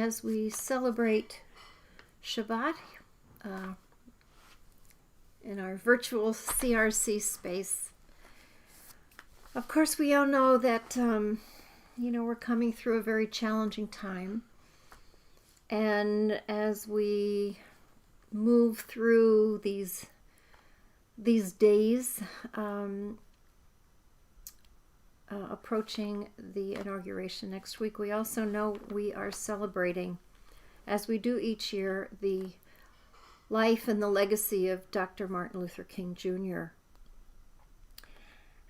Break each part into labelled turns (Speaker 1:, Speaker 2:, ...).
Speaker 1: as we celebrate Shabbat in our virtual CRC space. Of course, we all know that, we're coming through a very challenging time. And as we move through these days, approaching the inauguration next week, we also know we are celebrating, as we do each year, the life and the legacy of Dr. Martin Luther King Jr.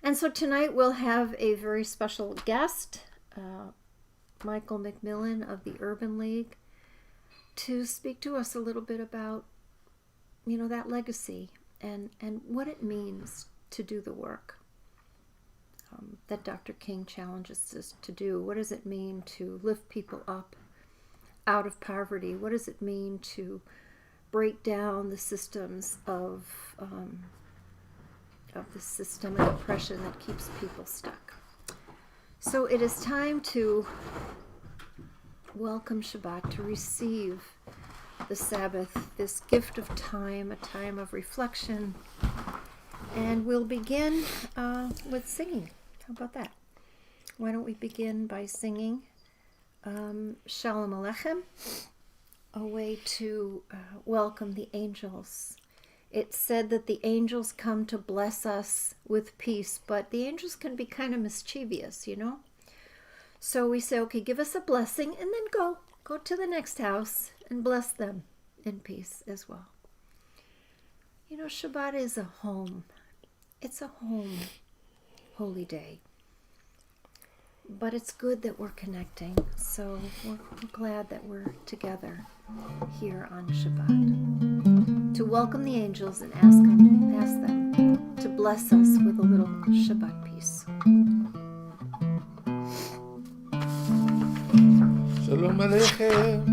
Speaker 1: And so tonight we'll have a very special guest, Michael McMillan of the Urban League, to speak to us a little bit about, that legacy and what it means to do the work that Dr. King challenges us to do. What does it mean to lift people up out of poverty? What does it mean to break down the systems of the systemic oppression that keeps people stuck? So it is time to welcome Shabbat, to receive the Sabbath, this gift of time, a time of reflection. And we'll begin with singing. How about that? Why don't we begin by singing Shalom Aleichem, a way to welcome the angels. It's said that the angels come to bless us with peace, but the angels can be kind of mischievous, So we say, okay, give us a blessing, and then go to the next house and bless them in peace as well. Shabbat is a home. It's a home holy day. But it's good that we're connecting, so we're glad that we're together here on Shabbat to welcome the angels and ask them to bless us with a little Shabbat peace.
Speaker 2: Shalom Aleichem,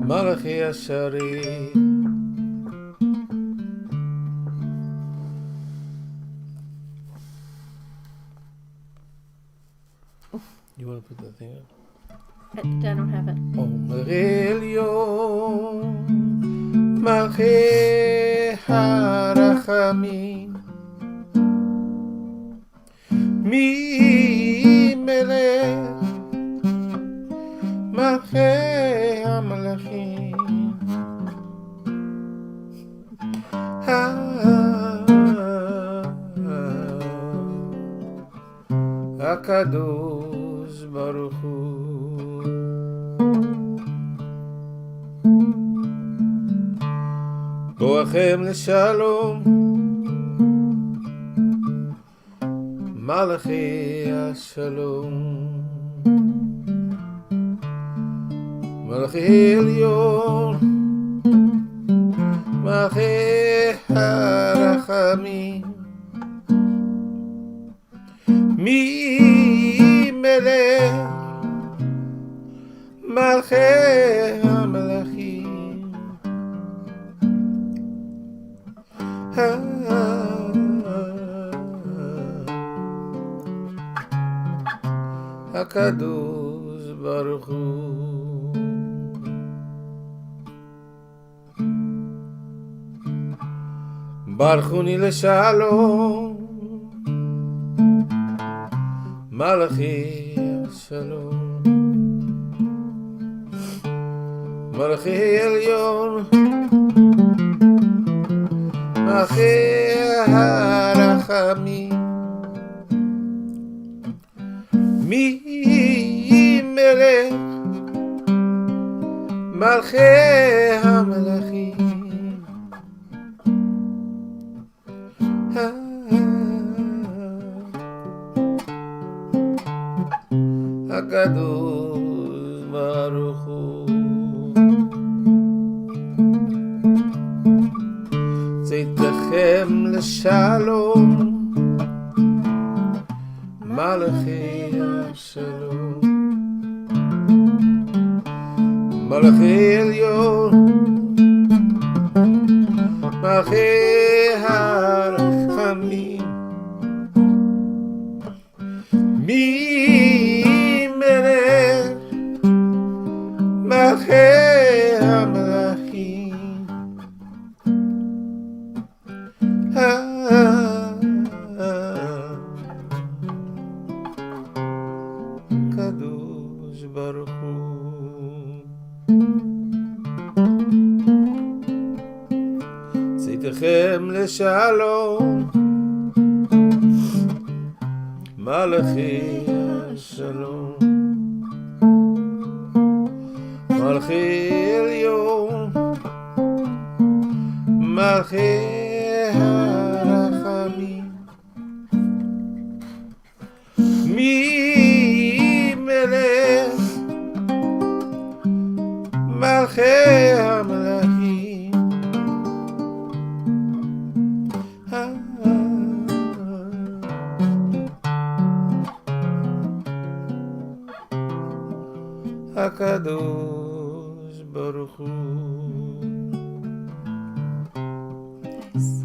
Speaker 2: Malachi Ashari. You want to put that thing up?
Speaker 1: I don't have it.
Speaker 2: Omer Elyon, Malchei Harachamim, Mi Melech, Malchei HaMelachim, HaKadosh Baruch Hu. Boachem לשלום, מלאכי השלום, מלאכי עליון, מלאכי הרחמים, מי מלך מלכי המלכים, הקדוש ברוך הוא. ברכוני לשלום, מלאכי השלום, מלאכי עליון, מלאכי הרחמים, מי מלך מלכי המלכים, הקדוש ברוך הוא. צאתכם לשלום, מלאכי השלום, מלאכי עליון, מלאכי הרחמים, מי מלך הקדוש ברוך הוא. צאתכם לשלום, מלאכי השלום, מלכי עליון, מלכי הרחמים, מי מלך מלכי המלכים, הקדוש ברוך הוא.
Speaker 1: Nice.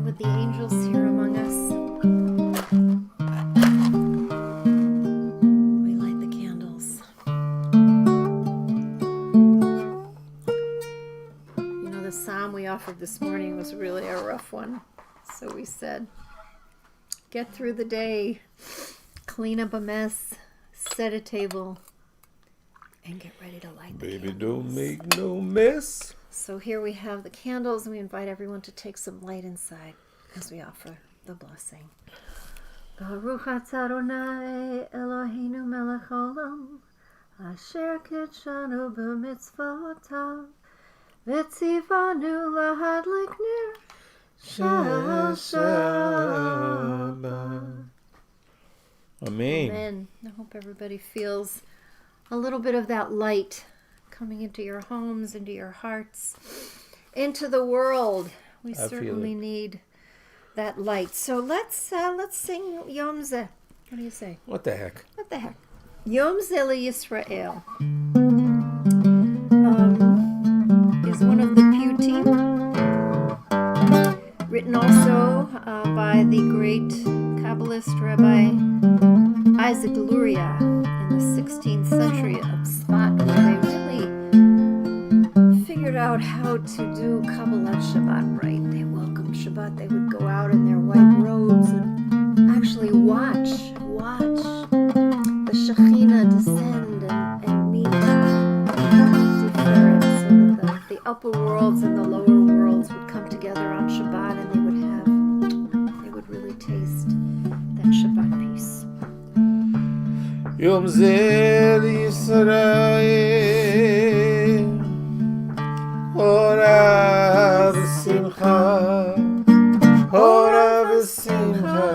Speaker 1: With the angels here among us, we light the candles. You know, the psalm we offered this morning was really a rough one. So we said, get through the day, clean up a mess, set a table, and get ready to light the
Speaker 2: Baby,
Speaker 1: candles.
Speaker 2: don't make no mess.
Speaker 1: So here we have the candles, and we invite everyone to take some light inside as we offer the blessing. Baruch atah Adonai Eloheinu melech haolam, asher kitshanu b'mitzvotav, v'tzivanu lahadlik ner Shabbat.
Speaker 2: Amen.
Speaker 1: Amen. I hope everybody feels a little bit of that light coming into your homes, into your hearts, into the world. We
Speaker 2: I feel
Speaker 1: certainly
Speaker 2: it.
Speaker 1: need that light. So let's sing Yom Zeh. What do you say?
Speaker 2: What the heck?
Speaker 1: What the heck? Yom Zeh Yisrael is one of the Piyutim, written also by the great Kabbalist Rabbi Isaac Luria in the 16th century of Tzfat, where they really figured out how to do Kabbalat Shabbat right. They welcomed Shabbat. They would go out in their white robes and actually watch the Shekhinah descend and meet different, so that the upper worlds and the lower worlds would come together on Shabbat, and they would really taste that Shabbat peace.
Speaker 2: יום זה לישראל, אורה ושמחה, אורה ושמחה,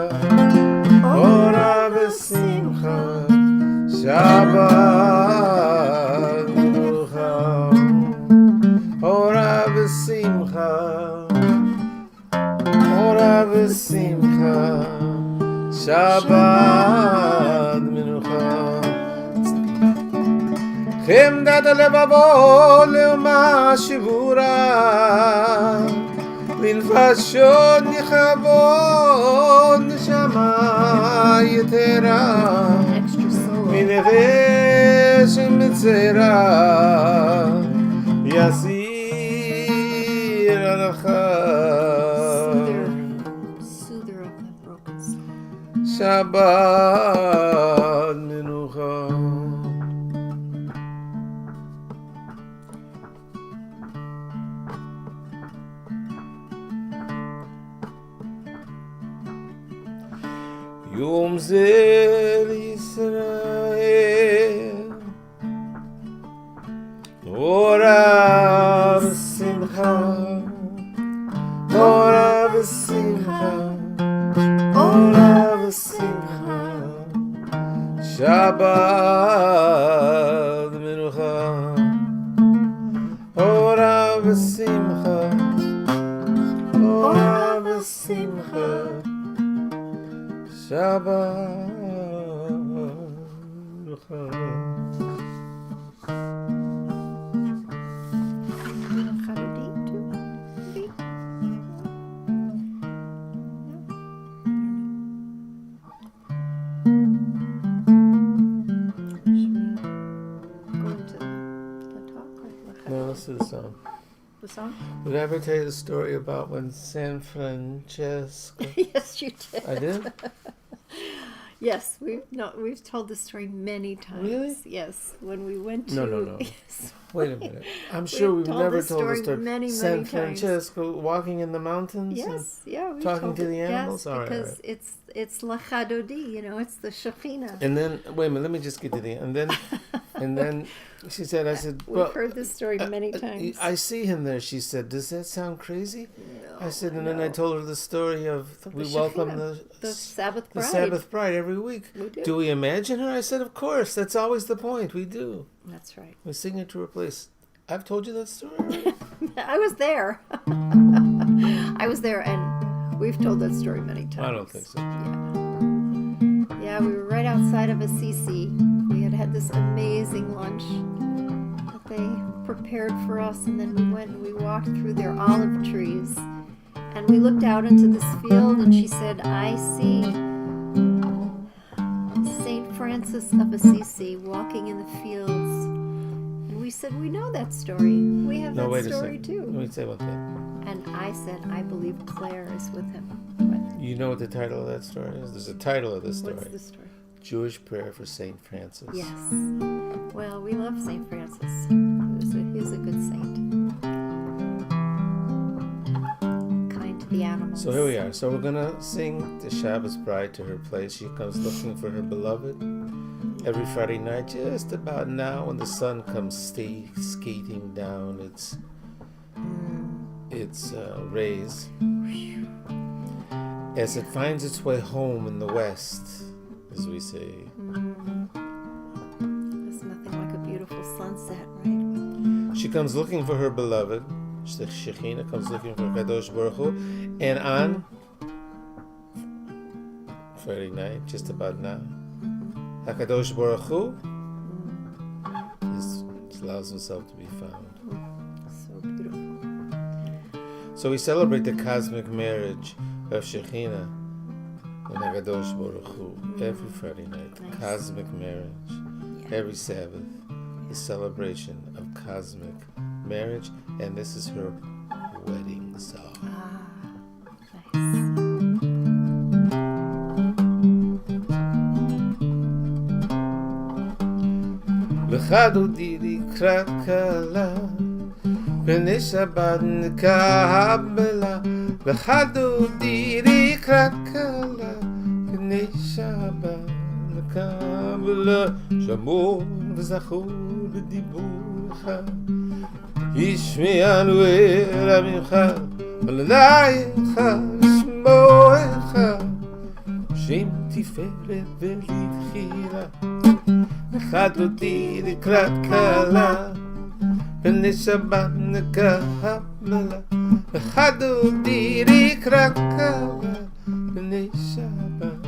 Speaker 2: אורה ושמחה, שבת מנוחה, אורה ושמחה, אורה ושמחה, שבת מנוחה. חמדת הלבבות לאומה שבורה, לנפשות נכבות נשמה יתרה,
Speaker 1: Extra solo.
Speaker 2: מנפש מצרה יסיר הלכה.
Speaker 1: Soother of the broken soul.
Speaker 2: שבת מנוחה. יום זה לישראל, אורה ושמחה, אורה ושמחה, אורה ושמחה, שבת מנוחה, אורה ושמחה, אורה ושמחה, שבת מנוחה.
Speaker 1: Chadodi too? Maybe? Should we go into the talk? Or
Speaker 2: No, let's do the song.
Speaker 1: the song?
Speaker 2: Did I ever tell you the story about when San Francesco?
Speaker 1: Yes, you did.
Speaker 2: I did?
Speaker 1: Yes, we've told this story many times.
Speaker 2: Really?
Speaker 1: Yes, when we went to.
Speaker 2: No.
Speaker 1: Yes.
Speaker 2: Wait a minute. I'm sure we've
Speaker 1: told
Speaker 2: never
Speaker 1: this
Speaker 2: told the
Speaker 1: story
Speaker 2: story.
Speaker 1: many
Speaker 2: San
Speaker 1: times.
Speaker 2: Francesco walking in the mountains?
Speaker 1: Yes, yeah. We've
Speaker 2: talking
Speaker 1: told
Speaker 2: to
Speaker 1: it,
Speaker 2: the animals?
Speaker 1: Yes,
Speaker 2: All right,
Speaker 1: because
Speaker 2: all right.
Speaker 1: it's Lachadodi, it's the Shekhinah.
Speaker 2: And then, wait a minute, let me just get to the end. And then she said, I said,
Speaker 1: We've heard this story many times.
Speaker 2: I see him there. She said, does that sound crazy?
Speaker 1: No,
Speaker 2: I said, and then I told her the story of
Speaker 1: The
Speaker 2: we welcome
Speaker 1: Shekhinah, the Sabbath
Speaker 2: the
Speaker 1: bride.
Speaker 2: Sabbath bride every week.
Speaker 1: We do.
Speaker 2: Do we imagine her? I said, of course. That's always the point. We do.
Speaker 1: That's right.
Speaker 2: We sing it to her place. I've told you that story already?
Speaker 1: I was there. I was there, and we've told that story many times.
Speaker 2: I don't think so.
Speaker 1: Yeah, we were right outside of Assisi. We had this amazing lunch that they prepared for us, and then we went and we walked through their olive trees, and we looked out into this field, and she said, I see Saint Francis of Assisi walking in the fields. And we said, we know that story. We have
Speaker 2: No,
Speaker 1: that
Speaker 2: wait a
Speaker 1: story
Speaker 2: second.
Speaker 1: too.
Speaker 2: Let me say one thing.
Speaker 1: And I said, I believe Claire is with him. But
Speaker 2: You know what the title of that story is? There's a title of this story.
Speaker 1: what's the story?
Speaker 2: Jewish Prayer for Saint Francis.
Speaker 1: Yes. Well, we love Saint Francis. He's a good saint. Kind to the animals.
Speaker 2: So here we are. So we're going to sing the Shabbos bride to her place. She comes looking for her beloved every Friday night, just about now when the sun comes skating down its rays. As it finds its way home in the west, as we say.
Speaker 1: There's nothing like a beautiful sunset, right?
Speaker 2: She comes looking for her beloved. The Shekhinah comes looking for Kadosh Baruch Hu. And on Friday night, just about now, HaKadosh Baruch Hu allows himself to be found.
Speaker 1: So beautiful.
Speaker 2: So we celebrate the cosmic marriage of Shekhinah and HaKadosh Baruch Hu every Friday night.
Speaker 1: Nice.
Speaker 2: Cosmic marriage.
Speaker 1: Yeah.
Speaker 2: Every Sabbath is celebration of cosmic marriage, and this is her wedding song.
Speaker 1: Nice.
Speaker 2: L'chadodi likrat kala b'nei Shabbat n'kabela. L'chadodi likrat kala b'nei Shabbat n'kabela. Shamor v'zachor b'diburcha ישמיענו אל עמך ולעייך לשמועך שם תפארת ולתחילה אחד אותי לקראת כלה בני שבת נקבלה אחד אותי לקראת כלה בני שבת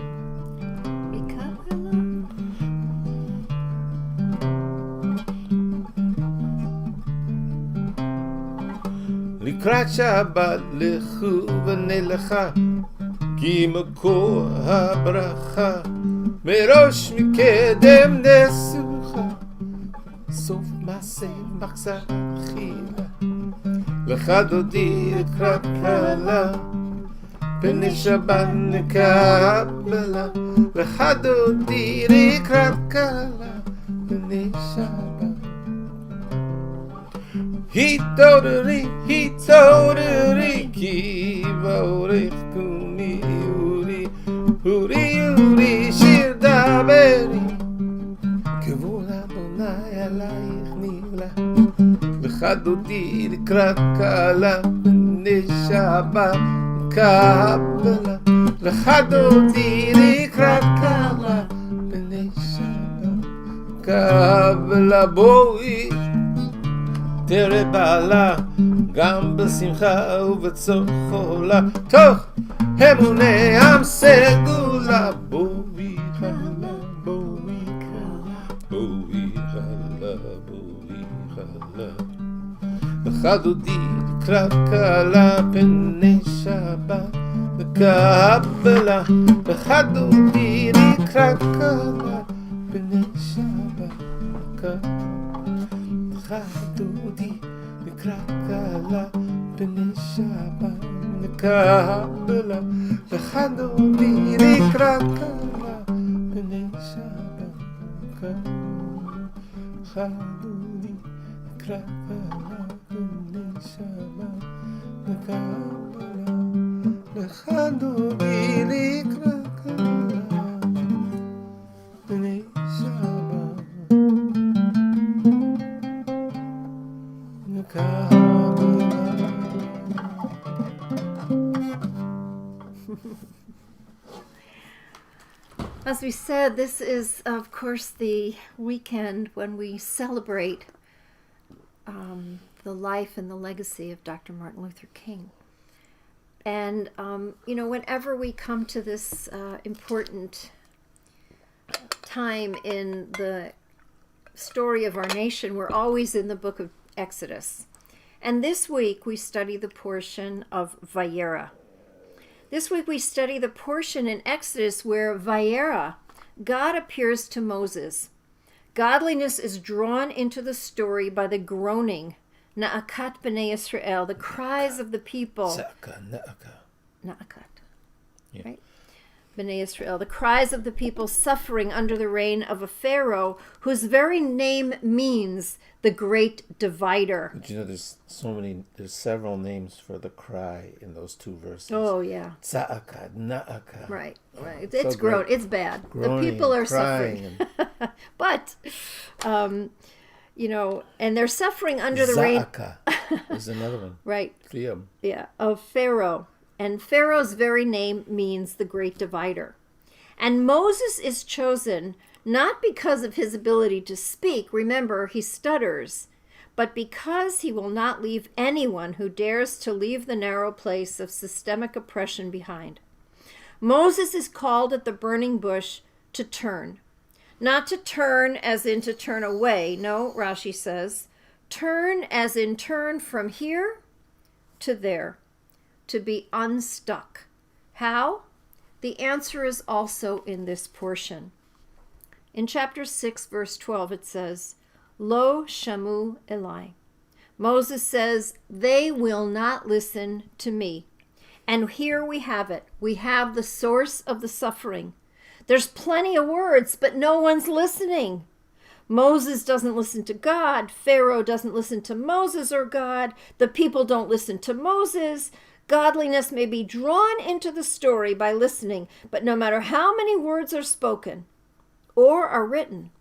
Speaker 2: לקראת שבת לכו ונלכה כי מקור הברכה מראש מקדם נסוכה סוף מעשה מחזר חילה לך דודי לקראת כלה בני שבת נקבלה לך דודי לקראת כלה בני שבת Hitoruri, ki vaorech kumi uri, uri, shir daberi. Kevol Adonai alayich nivla, v'chadodi likrat kala, b'nei Shabbat kabbalah. V'chadodi likrat kala, b'nei Shabbat kabbalah. Boi תראה בעלה גם בשמחה ובצור חולה תוך אמוני עם סגולה בואי חלה בואי חלה וחדודי לקראת כלה פני שבת וקבלה וחדודי לקראת כלה פני שבת וקבלה חדודי Krakala, Benishaba, Kabbalat, Lechadoli, Krakala, Benishaba, Chadoli, Krakala, Benishaba, Kabbalat, Lechadoli, Krakala, Benishaba.
Speaker 1: As we said, this is, of course, the weekend when we celebrate the life and the legacy of Dr. Martin Luther King. And, whenever we come to this important time in the story of our nation, we're always in the book of Exodus. And this week we study the portion of Va'eira. This week we study the portion in Exodus where Va'eira, God appears to Moses. Godliness is drawn into the story by the groaning, Na'akat b'nei Israel, the cries of the people. Na'akat.
Speaker 2: Yeah.
Speaker 1: Right? B'nei Israel, the cries of the people suffering under the reign of a Pharaoh whose very name means the great divider.
Speaker 2: But there's several names for the cry in those two verses.
Speaker 1: Oh, yeah.
Speaker 2: Tza'aka, na'aka.
Speaker 1: Right. It's
Speaker 2: So
Speaker 1: groan.
Speaker 2: great.
Speaker 1: It's bad.
Speaker 2: Groaning,
Speaker 1: the people are
Speaker 2: crying,
Speaker 1: suffering. But, and they're suffering under the reign.
Speaker 2: Za'aka is another one.
Speaker 1: Right.
Speaker 2: Three of them.
Speaker 1: Yeah, of Pharaoh. And Pharaoh's very name means the great divider. And Moses is chosen not because of his ability to speak, remember, he stutters, but because he will not leave anyone who dares to leave the narrow place of systemic oppression behind. Moses is called at the burning bush to turn. Not to turn as in to turn away, no, Rashi says. Turn as in turn from here to there. To be unstuck. How? The answer is also in this portion. In chapter 6, verse 12, it says, Lo shamu Eli. Moses says, they will not listen to me. And here we have it. We have the source of the suffering. There's plenty of words, but no one's listening. Moses doesn't listen to God. Pharaoh doesn't listen to Moses or God. The people don't listen to Moses. Godliness may be drawn into the story by listening, but no matter how many words are spoken or are written,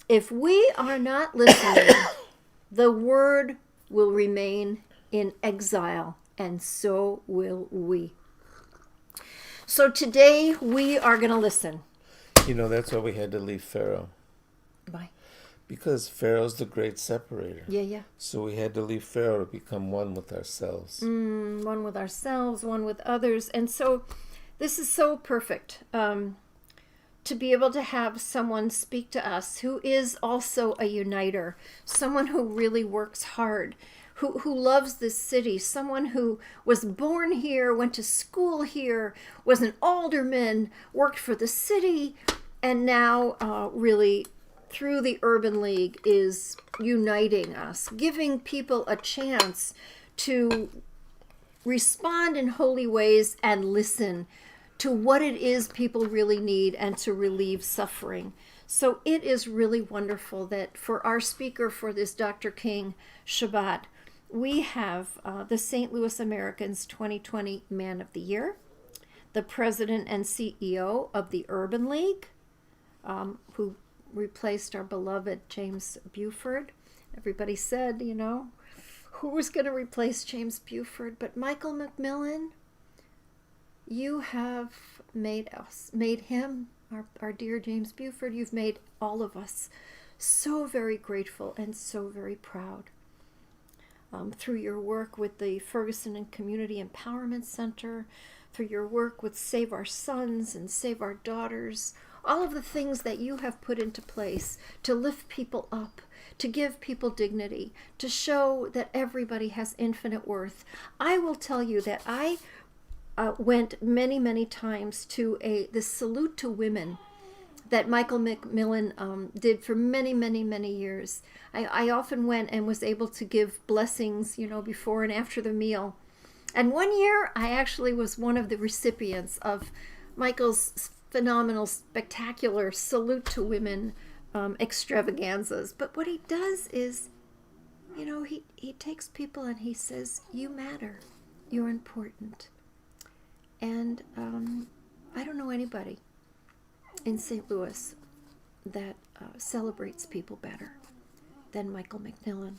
Speaker 1: if we are not listening, the word will remain in exile, and so will we. So today we are going to listen.
Speaker 2: That's why we had to leave Pharaoh.
Speaker 1: Why?
Speaker 2: Because Pharaoh's the great separator.
Speaker 1: Yeah.
Speaker 2: So we had to leave Pharaoh to become one with ourselves.
Speaker 1: One with ourselves, one with others. And so this is so perfect to be able to have someone speak to us who is also a uniter, someone who really works hard, who loves this city, someone who was born here, went to school here, was an alderman, worked for the city, and now really through the Urban League is uniting us, giving people a chance to respond in holy ways and listen to what it is people really need and to relieve suffering. So it is really wonderful that for our speaker for this Dr. King Shabbat, we have the St. Louis American's 2020 Man of the Year, the president and CEO of the Urban League, who replaced our beloved James Buford. Everybody said, who was going to replace James Buford? But Michael McMillan, you have made him, our dear James Buford, you've made all of us so very grateful and so very proud. Through your work with the Ferguson and Community Empowerment Center, through your work with Save Our Sons and Save Our Daughters, all of the things that you have put into place to lift people up, to give people dignity, to show that everybody has infinite worth. I will tell you that I went many, many times to the Salute to Women that Michael McMillan did for many, many, many years. I often went and was able to give blessings, before and after the meal. And one year, I actually was one of the recipients of Michael's phenomenal, spectacular salute to women extravaganzas. But what he does is, he takes people and he says, you matter. You're important. And I don't know anybody in St. Louis that celebrates people better than Michael McMillan.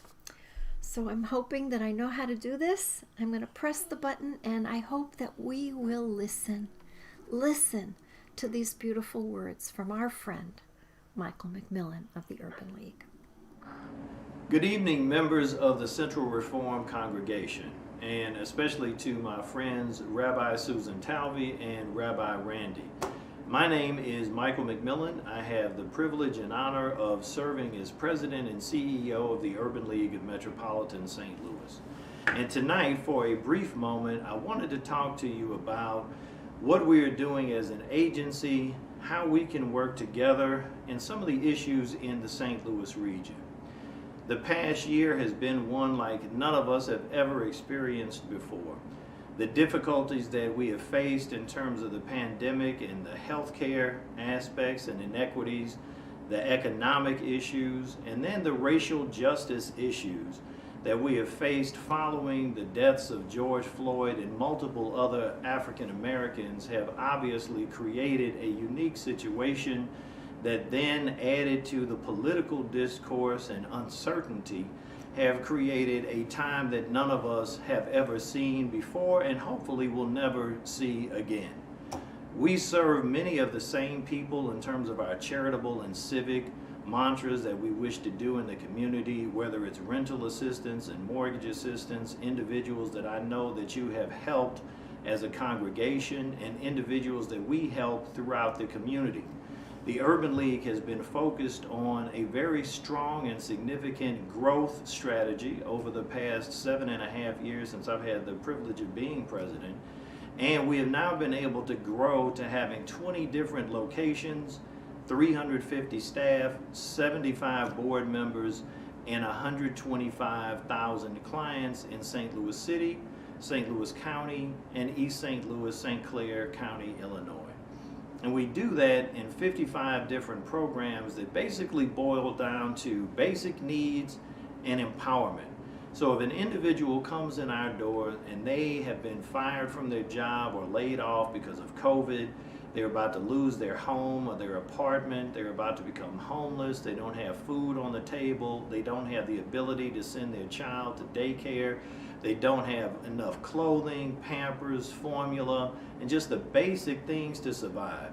Speaker 1: So I'm hoping that I know how to do this. I'm going to press the button, and I hope that we will listen to these beautiful words from our friend, Michael McMillan of the Urban League.
Speaker 3: Good evening, members of the Central Reform Congregation, and especially to my friends Rabbi Susan Talvey and Rabbi Randy. My name is Michael McMillan. I have the privilege and honor of serving as President and CEO of the Urban League of Metropolitan St. Louis. And tonight, for a brief moment, I wanted to talk to you about what we are doing as an agency, how we can work together, and some of the issues in the St. Louis region. The past year has been one like none of us have ever experienced before. The difficulties that we have faced in terms of the pandemic and the healthcare aspects and inequities, the economic issues, and then the racial justice issues that we have faced following the deaths of George Floyd and multiple other African Americans have obviously created a unique situation that then added to the political discourse and uncertainty have created a time that none of us have ever seen before and hopefully will never see again. We serve many of the same people in terms of our charitable and civic mantras that we wish to do in the community, whether it's rental assistance and mortgage assistance, individuals that I know that you have helped as a congregation, and individuals that we help throughout the community. The Urban League has been focused on a very strong and significant growth strategy over the past 7.5 years since I've had the privilege of being president. And we have now been able to grow to having 20 different locations, 350 staff, 75 board members, and 125,000 clients in St. Louis City, St. Louis County, and East St. Louis, St. Clair County, Illinois. And we do that in 55 different programs that basically boil down to basic needs and empowerment. So if an individual comes in our door and they have been fired from their job or laid off because of COVID, they're about to lose their home or their apartment, they're about to become homeless, they don't have food on the table, they don't have the ability to send their child to daycare, they don't have enough clothing, Pampers, formula, and just the basic things to survive.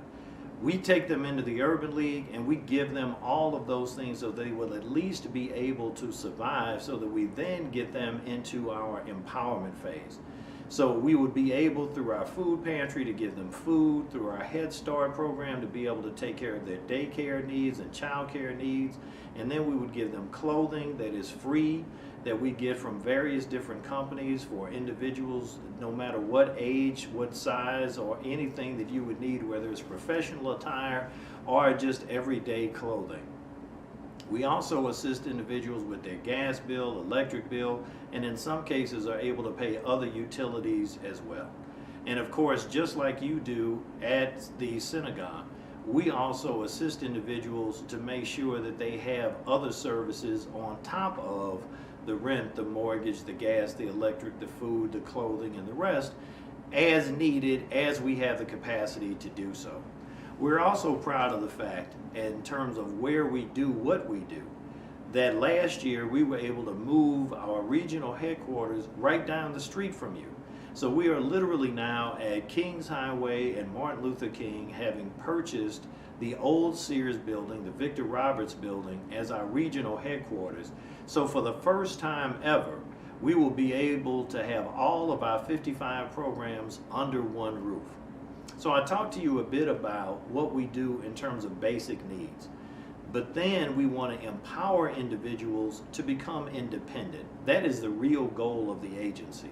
Speaker 3: We take them into the Urban League and we give them all of those things so they will at least be able to survive, so that we then get them into our empowerment phase. So we would be able, through our food pantry, to give them food, through our Head Start program to be able to take care of their daycare needs and childcare needs, and then we would give them clothing that is free, that we get from various different companies for individuals, no matter what age, what size, or anything that you would need, whether it's professional attire or just everyday clothing. We also assist individuals with their gas bill, electric bill, and in some cases are able to pay other utilities as well. And of course, just like you do at the synagogue, we also assist individuals to make sure that they have other services on top of the rent, the mortgage, the gas, the electric, the food, the clothing, and the rest, as needed, as we have the capacity to do so. We're also proud of the fact, in terms of where we do what we do, that last year we were able to move our regional headquarters right down the street from you. So we are literally now at Kings Highway and Martin Luther King, having purchased the old Sears building, the Victor Roberts building, as our regional headquarters. So for the first time ever, we will be able to have all of our 55 programs under one roof. So I talked to you a bit about what we do in terms of basic needs. But then we want to empower individuals to become independent. That is the real goal of the agency.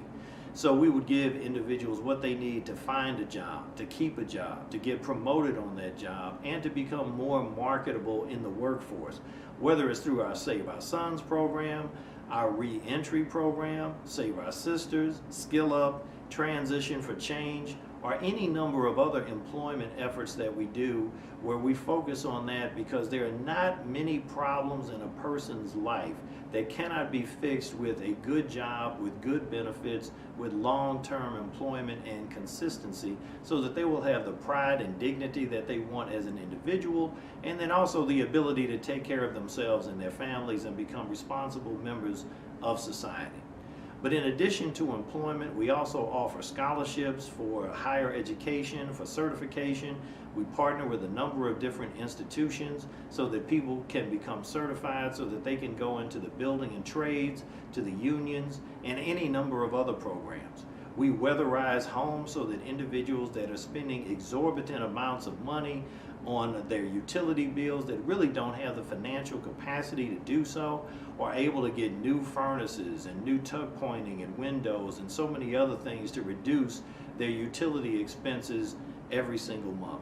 Speaker 3: So we would give individuals what they need to find a job, to keep a job, to get promoted on that job, and to become more marketable in the workforce, whether it's through our Save Our Sons program, our re-entry program, Save Our Sisters, Skill Up, Transition for Change, or any number of other employment efforts that we do where we focus on that, because there are not many problems in a person's life that cannot be fixed with a good job, with good benefits, with long-term employment and consistency, so that they will have the pride and dignity that they want as an individual, and then also the ability to take care of themselves and their families and become responsible members of society. But in addition to employment, we also offer scholarships for higher education, for certification. We partner with a number of different institutions so that people can become certified, so that they can go into the building and trades, to the unions, and any number of other programs. We weatherize homes so that individuals that are spending exorbitant amounts of money on their utility bills, that really don't have the financial capacity to do so, are able to get new furnaces and new tuck pointing and windows and so many other things to reduce their utility expenses every single month.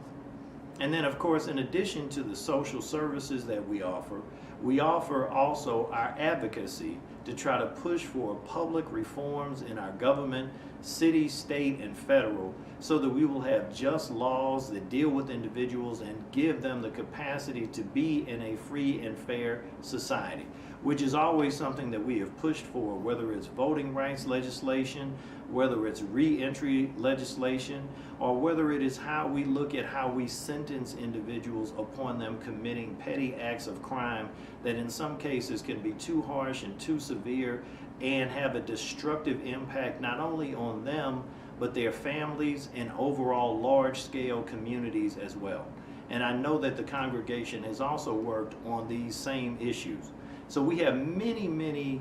Speaker 3: And then, of course, in addition to the social services that we offer also our advocacy to try to push for public reforms in our government, city, state, and federal, so that we will have just laws that deal with individuals and give them the capacity to be in a free and fair society, which is always something that we have pushed for, whether it's voting rights legislation, whether it's re-entry legislation, or whether it is how we look at how we sentence individuals upon them committing petty acts of crime that in some cases can be too harsh and too severe and have a destructive impact not only on them, but their families and overall large-scale communities as well. And I know that the congregation has also worked on these same issues. So we have many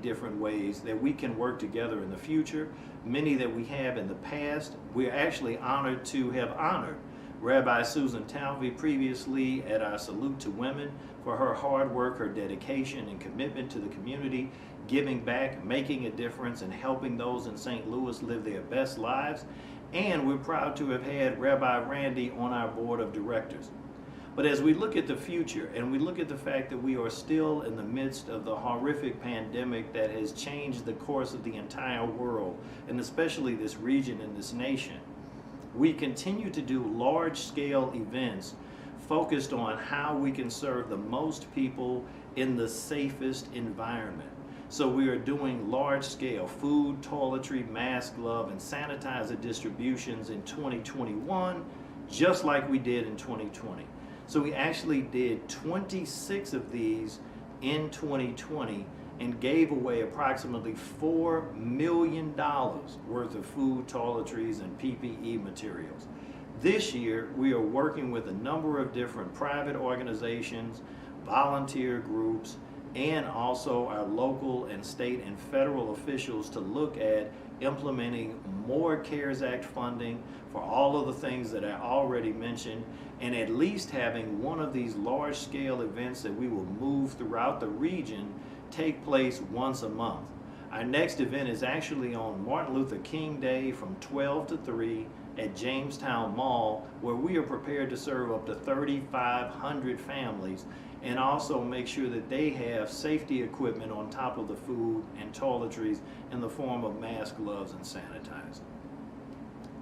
Speaker 3: different ways that we can work together in the future, many that we have in the past. We're actually honored to have honored Rabbi Susan Talvey previously at our Salute to Women for her hard work, her dedication and commitment to the community, giving back, making a difference, and helping those in St. Louis live their best lives. And we're proud to have had Rabbi Randy on our board of directors. But as we look at the future and we look at the fact that we are still in the midst of the horrific pandemic that has changed the course of the entire world, and especially this region and this nation, we continue to do large-scale events focused on how we can serve the most people in the safest environment. So we are doing large-scale food, toiletry, mask, glove, and sanitizer distributions in 2021, just like we did in 2020. So we actually did 26 of these in 2020 and gave away approximately $4 million worth of food, toiletries, and PPE materials. This year, we are working with a number of different private organizations, volunteer groups, and also our local and state and federal officials to look at implementing more CARES Act funding for all of the things that I already mentioned, and at least having one of these large-scale events that we will move throughout the region take place once a month. Our next event is actually on Martin Luther King Day from 12 to 3 at Jamestown Mall, where we are prepared to serve up to 3,500 families and also make sure that they have safety equipment on top of the food and toiletries in the form of masks, gloves, and sanitizer.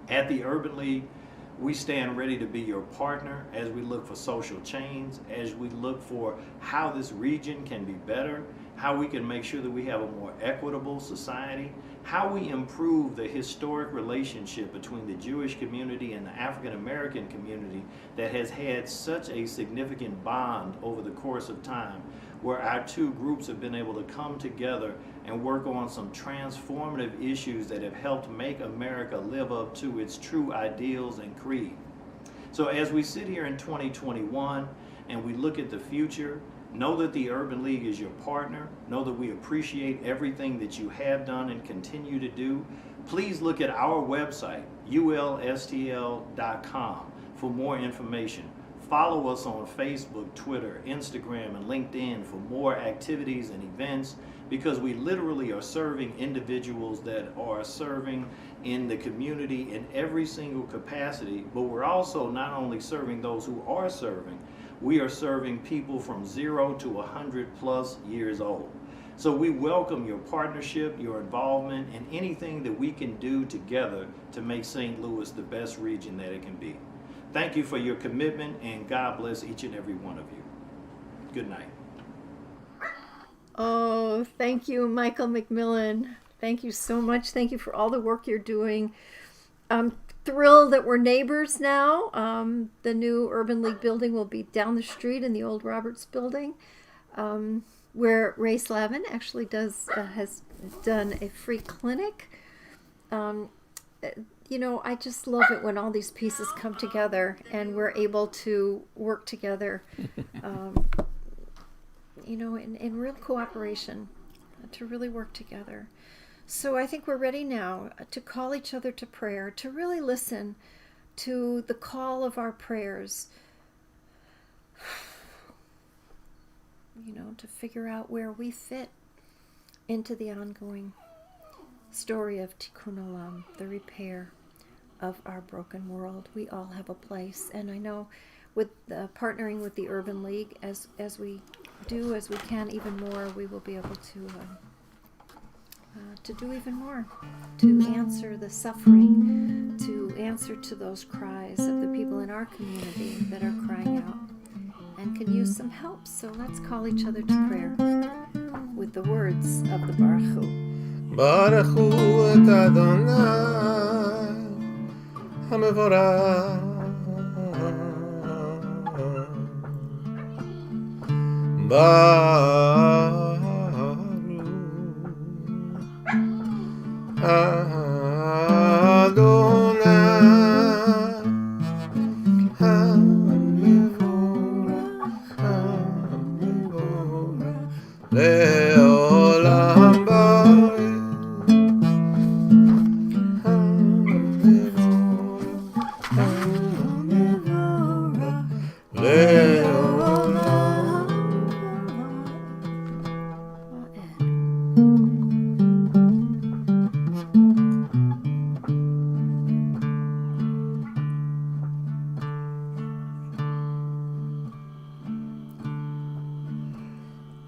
Speaker 3: At the Urban League, we stand ready to be your partner as we look for social change, as we look for how this region can be better, how we can make sure that we have a more equitable society, how we improve the historic relationship between the Jewish community and the African American community that has had such a significant bond over the course of time, where our two groups have been able to come together and work on some transformative issues that have helped make America live up to its true ideals and creed. So as we sit here in 2021 and we look at the future, know that the Urban League is your partner. Know that we appreciate everything that you have done and continue to do. Please look at our website, ulstl.com, for more information. Follow us on Facebook, Twitter, Instagram, and LinkedIn for more activities and events, because we literally are serving individuals that are serving in the community in every single capacity, but we're also not only serving those who are serving, we are serving people from 0 to 100+ years old. So we welcome your partnership, your involvement, and anything that we can do together to make St. Louis the best region that it can be. Thank you for your commitment, and God bless each and every one of you. Good night.
Speaker 1: Oh, thank you, Michael McMillan. Thank you so much. Thank you for all the work you're doing. I'm thrilled that we're neighbors now. The new Urban League building will be down the street in the old Roberts building, where Ray Slavin actually has done a free clinic. You know, I just love it when all these pieces come together and we're able to work together, you know, in real cooperation, to really work together. So I think we're ready now to call each other to prayer, to really listen to the call of our prayers, you know, to figure out where we fit into the ongoing story of Tikkun Olam, the repair of our broken world. We all have a place, and I know with partnering with the Urban League, as we do, as we can even more, we will be able to do even more, to answer the suffering, to answer to those cries of the people in our community that are crying out and can use some help. So let's call each other to prayer with the words of the Baruch Hu.
Speaker 2: Baruch Hu et Adonai HaMevorach Baruch Adonai HaMevorach Le'olam Baruch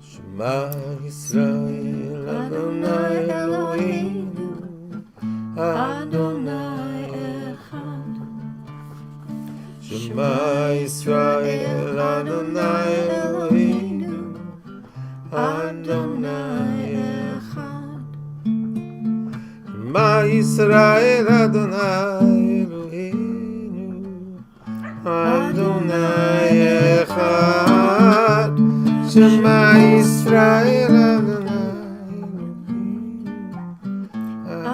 Speaker 2: Shema Yisrael Adonai Eloheinu Adonai Echad. Shema Yisrael Adonai Eloheinu Adonai Echad. Shema Yisrael Adonai Eloheinu Adonai Echad. Shema Yisrael Adonai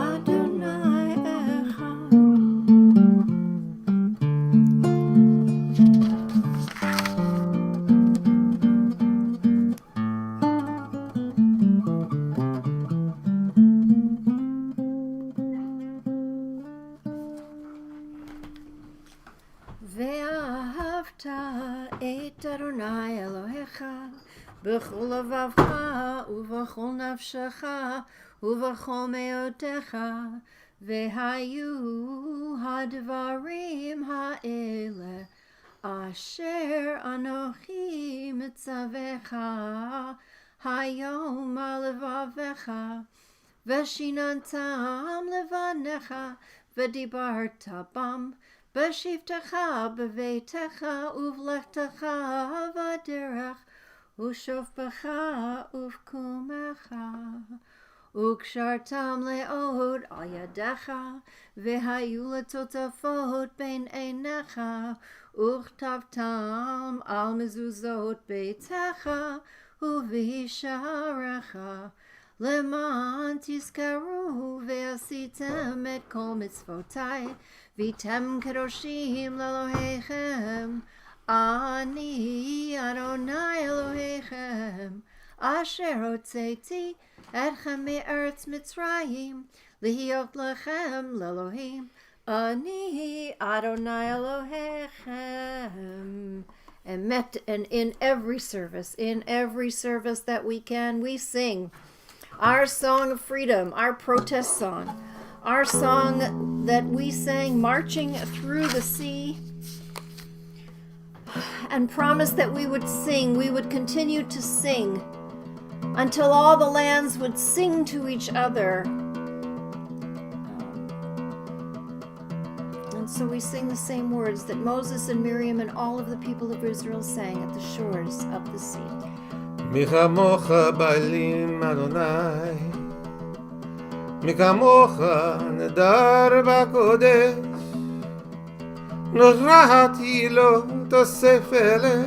Speaker 2: Adonai Echad.
Speaker 1: ואהבת את אדוני אלוהיך בכל לבבך ובכל נפשך ובכל מאודך, והיו הדברים האלה אשר אנוכי מצווך היום על לבבך, ושיננתם לבניך ודיברת בם בשבתך בביתך ובלכתך בדרך ושופך ובקומך, וקשרתם לעוד על ידך, והיו לטוטפות בין עיניך, וכתבתם על מזוזות ביתך ובשעריך, למען תזכרו ועשיתם את כל מצוותיי, והייתם קדושים לאלוהיכם. אני אדוני אלוהיכם, אשר הוצאתי אתכם מארץ מצרים, להיות לכם לאלוהים. אני אדוני אלוהיכם. and in every service that we can, we sing our song of freedom, our protest song, our song that we sang marching through the sea, and promised that we would continue to sing until all the lands would sing to each other. And so we sing the same words that Moses and Miriam and all of the people of Israel sang at the shores of the sea.
Speaker 2: מי כמוך בעלים אדוני, מי כמוך נדר בקודש, נשמעתי לו תוסף אלה.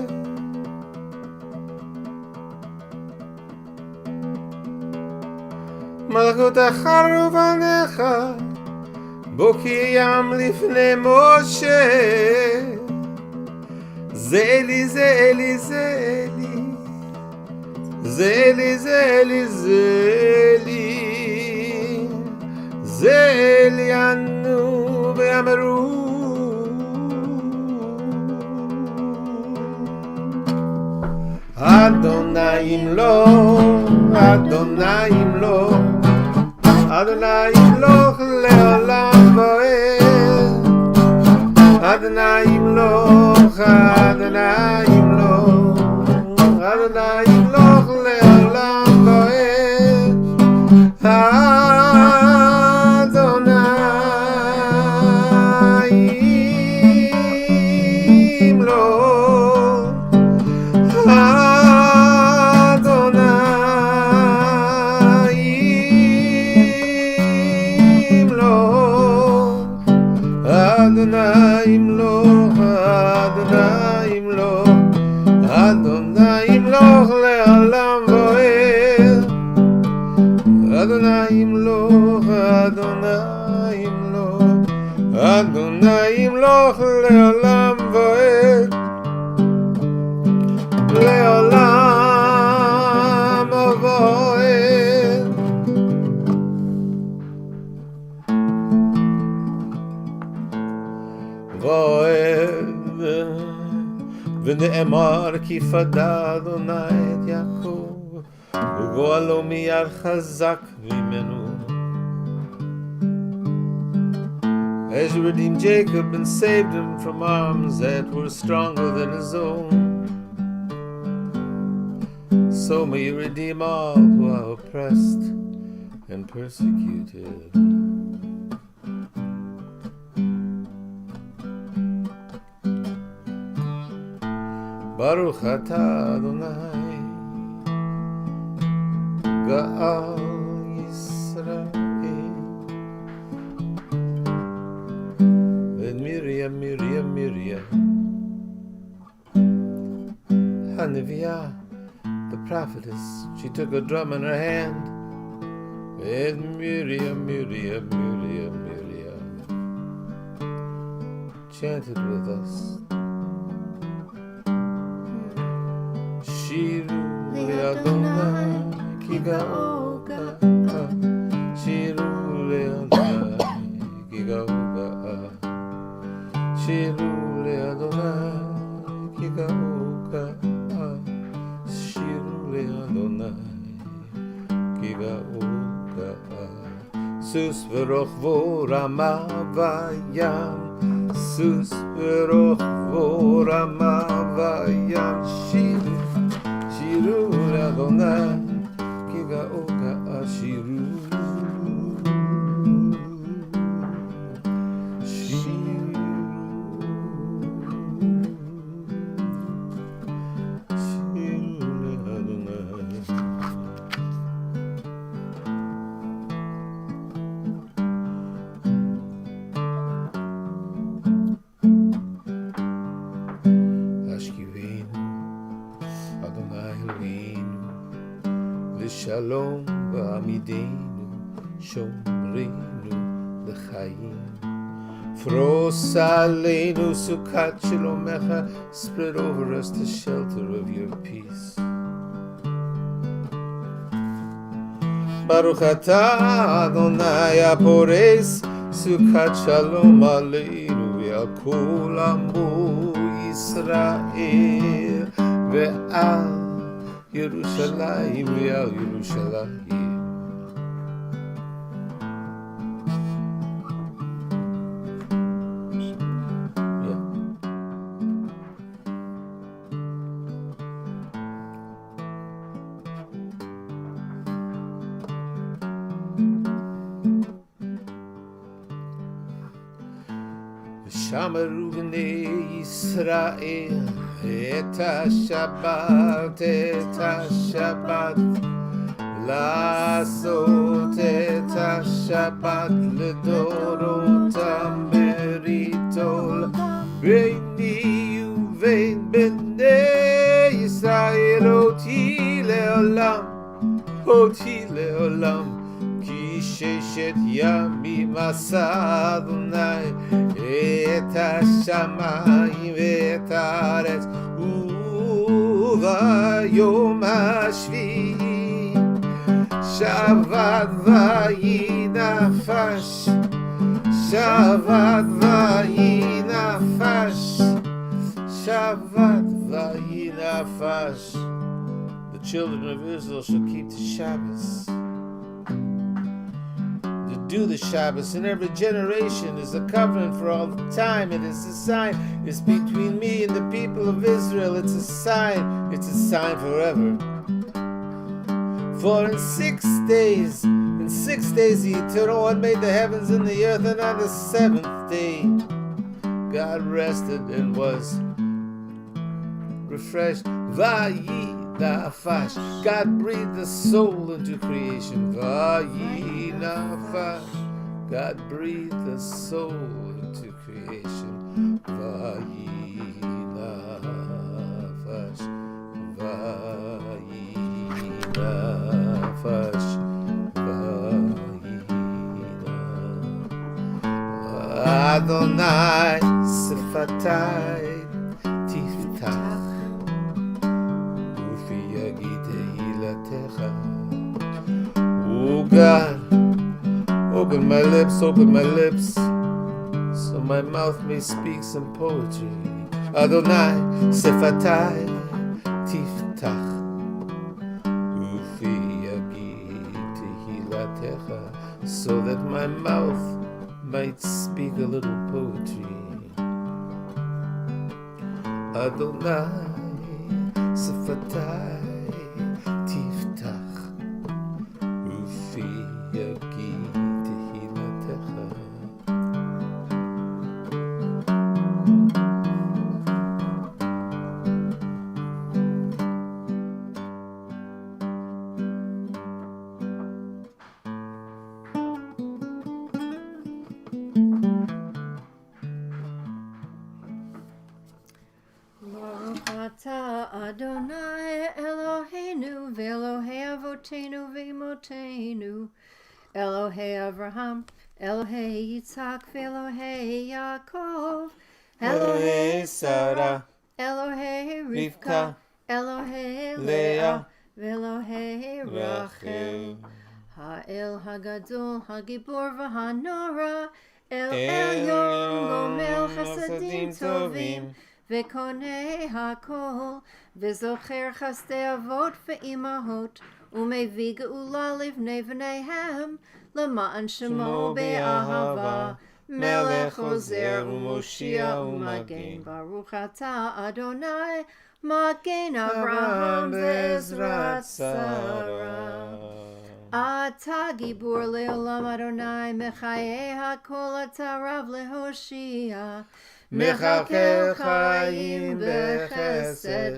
Speaker 2: מלכותך רובנך, בו קיים לפני משה. זה לי, זה לי, זה לי, זה לי, זה לי, זה לי, זה לי ענו ואמרו. אדוני ימלוך, אדוני ימלוך, אדוני ימלוך לעולם ועד. אדוני ימלוך, אדוני ימלוך, אדוני ימלוך לעולם ועד. אדוני ימלוך, אדוני ימלוך, אדוני ימלוך, אדוני ימלוך לעולם ועד. אדוני ימלוך, אדוני ימלוך, אדוני ימלוך לעולם ועד. לעולם ועד. ועד, ונאמר כי פדה אדוני את יעקב, וגואלו מיד חזק ממנו. As you redeemed Jacob and saved him from arms that were stronger than his own, so may you redeem all who are oppressed and persecuted. Baruch atah Adonai, Ga'al Yisrael. And Miriam, Haniviyah, the prophetess, she took a drum in her hand. And Miriam, chanted with us. Shiru le'Adonai ki ga'oga, Shiru le'Adonai ki ga'oga, Shiru le'Adonai ki ga'oga, Shiru le'Adonai ki ga'oga. Sus v'rochvo rama vayam, Sus v'rochvo rama vayam, Shiru Adonai ki ga'oga, Shiru. Shalom v'amidenu, shomrenu l'chaim. Fros aleinu sukat shalomecha, spread over us the shelter of your peace. Baruch atah Adonai apores, sukat shalom aleinu v'al kol amo ישראל ועל ירושלים ועל ירושלים. שמרו בני ישראל את השבת, את השבת, לעשות את השבת לדורותם בריתו ביני ובין בני ישראל אותי לעולם, אותי לעולם. כי ששת ימים עשה אדוני את השמיים ואת הארץ, וביום השביעי שבת ויהי נפש, שבת ויהי נפש, שבת ויהי נפש. The children of Israel shall keep the Shabbos. Do the Shabbos in every generation is a covenant for all the time. It is a sign. It's between me and the people of Israel. It's a sign. It's a sign forever. For in 6 days the Eternal One made the heavens and the earth, and on the 7th day God rested and was refreshed. Vayi nafash. God breathed the soul into creation. Vayi nafash. God breathed the soul into creation. Vayi nafash. Vayi nafash. Vayi nafash. Adonai Sifatai Tiftach. Oh God, open my lips, so my mouth may speak some poetry. Adonai, Sefatai, Tiftach, Ufi Yagi Tehilatecha, so that my mouth might speak a little poetry. Adonai, Sefatai,
Speaker 1: Adonai Eloheinu ve'Elohei Avotenu ve'Imotenu, Elohei Avraham, Elohei Yitzhak ve'Elohei Yaakov,
Speaker 2: Elohei Sarah,
Speaker 1: Elohei
Speaker 2: Rivka,
Speaker 1: Rivka, Elohei
Speaker 2: Leah,
Speaker 1: ve'Elohei Rachel, Ha'el Hagadol Hagibor v'Hanora, El Elyon Gomel Chasadim Tovim, וקונה הכל, וזוכר חסדי אבות ואימהות, ומביא גאולה לבני בניהם, למען שמו באהבה, מלך עוזר ומושיע ומגן. ברוך אתה אדוני, מגן אברהם ועזרת שרה. אתה גיבור לעולם אדוני, מחיי הכל אתה רב להושיע. מחכה חיים בחסד,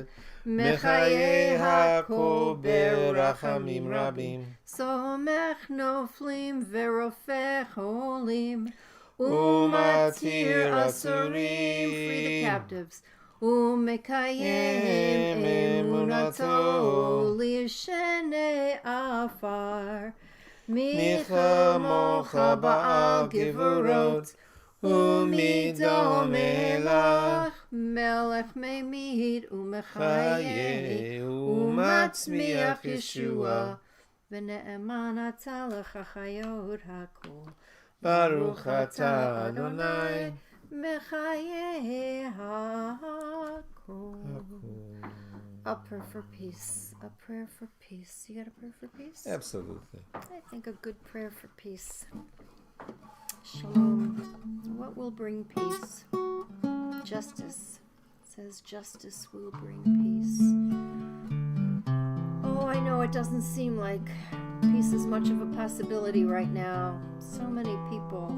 Speaker 1: מחיי הכל ברחמים רבים. סומך נופלים ורופא חולים, ומתיר אסורים, free the captives, ומקיים אמונתו לישני עפר. מי כמוך בעל גבורות, ומי דומה לך, מלך ממית ומחיה ומצמיח ישועה, ונאמן אתה לך חיות הכל. ברוך אתה אדוני, Mechaye hakol. A prayer for peace. A prayer for peace. You got a prayer for peace?
Speaker 2: Absolutely.
Speaker 1: I think a good prayer for peace. Shalom. What will bring peace? Justice. It says justice will bring peace. Oh, I know it doesn't seem like peace is much of a possibility right now. So many people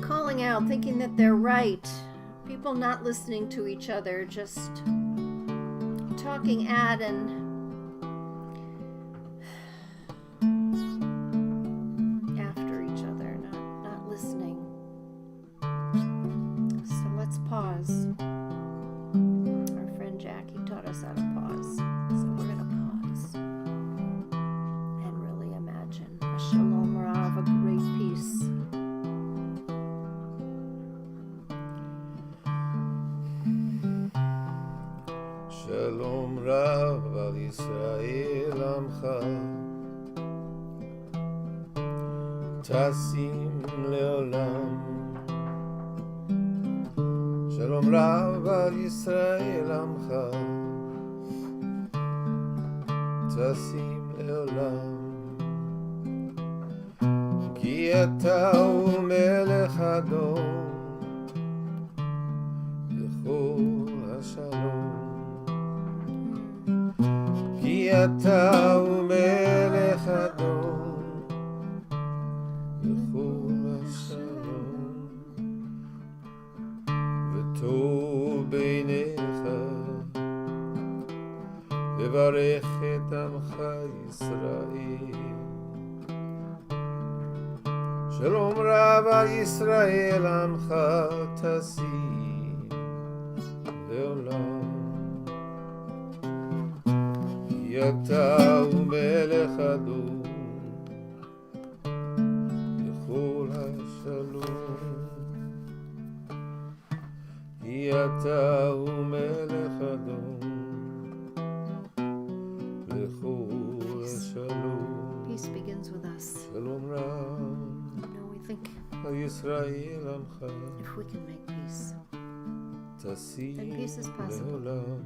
Speaker 1: calling out, thinking that they're right. People not listening to each other, just talking at and after each other, not listening. So let's pause. Our friend Jackie taught us how to pause. So we're going to pause and really imagine a shalom rav, a great peace.
Speaker 2: Shalom Rav al Yisrael Amcha Tasim Leolam. Shalom Rav al Yisrael Amcha Tasim Leolam. Ki ata hu melech Adon L'chol HaShalom. כי אתה הוא מלך אדון לכל השלום וטוב בעיניך לברך את עמך ישראל. שלום רב על ישראל עמך תשים לעולם. כי אתה הוא מלך אדון לכל השלום. כי אתה הוא מלך אדון לכל השלום.
Speaker 1: Peace begins with us.
Speaker 2: שלום רב
Speaker 1: We think
Speaker 2: על ישראל עמך
Speaker 1: if we can make peace,
Speaker 2: תשים
Speaker 1: then peace is possible.
Speaker 2: לעולם.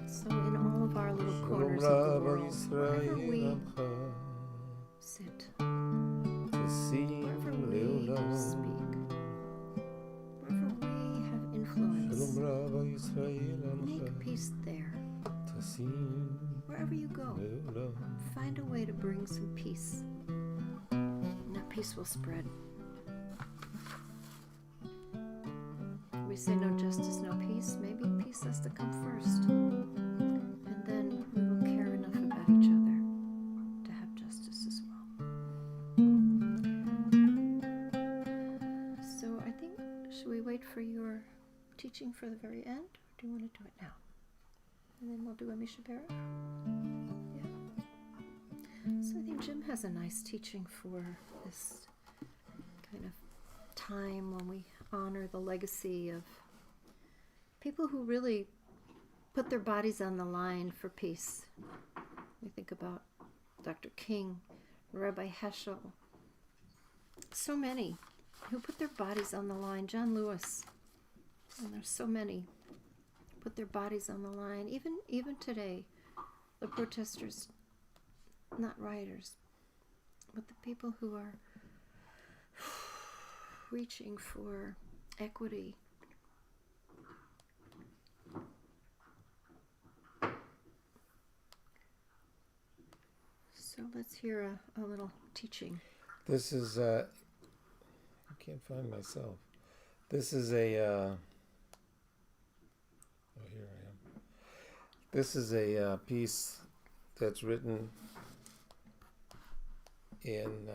Speaker 1: So in all of our little
Speaker 2: שלום
Speaker 1: corners of the
Speaker 2: רב על
Speaker 1: world, wherever
Speaker 2: ישראל
Speaker 1: we
Speaker 2: עמך
Speaker 1: sit,
Speaker 2: תשים
Speaker 1: wherever we
Speaker 2: לעולם.
Speaker 1: speak, wherever we have influence,
Speaker 2: שלום רב על ישראל עמך
Speaker 1: make peace there.
Speaker 2: תשים
Speaker 1: Wherever you go,
Speaker 2: לעולם.
Speaker 1: find a way to bring some peace. And that peace will spread. We say no justice, no peace. Maybe peace has to come first. And then we will care enough about each other to have justice as well. So I think, should we wait for your teaching for the very end? Or do you want to do it now? And then we'll do a Misha Berach? Yeah. So I think Jim has a nice teaching for this kind of time when we honor the legacy of people who really put their bodies on the line for peace. We think about Dr. King, Rabbi Heschel, so many who put their bodies on the line, John Lewis, and there's so many put their bodies on the line. Even today, the protesters, not rioters, but the people who are reaching for equity. So let's hear a little teaching.
Speaker 2: This is I can't find myself. This is a oh, here I am. This is a piece that's written in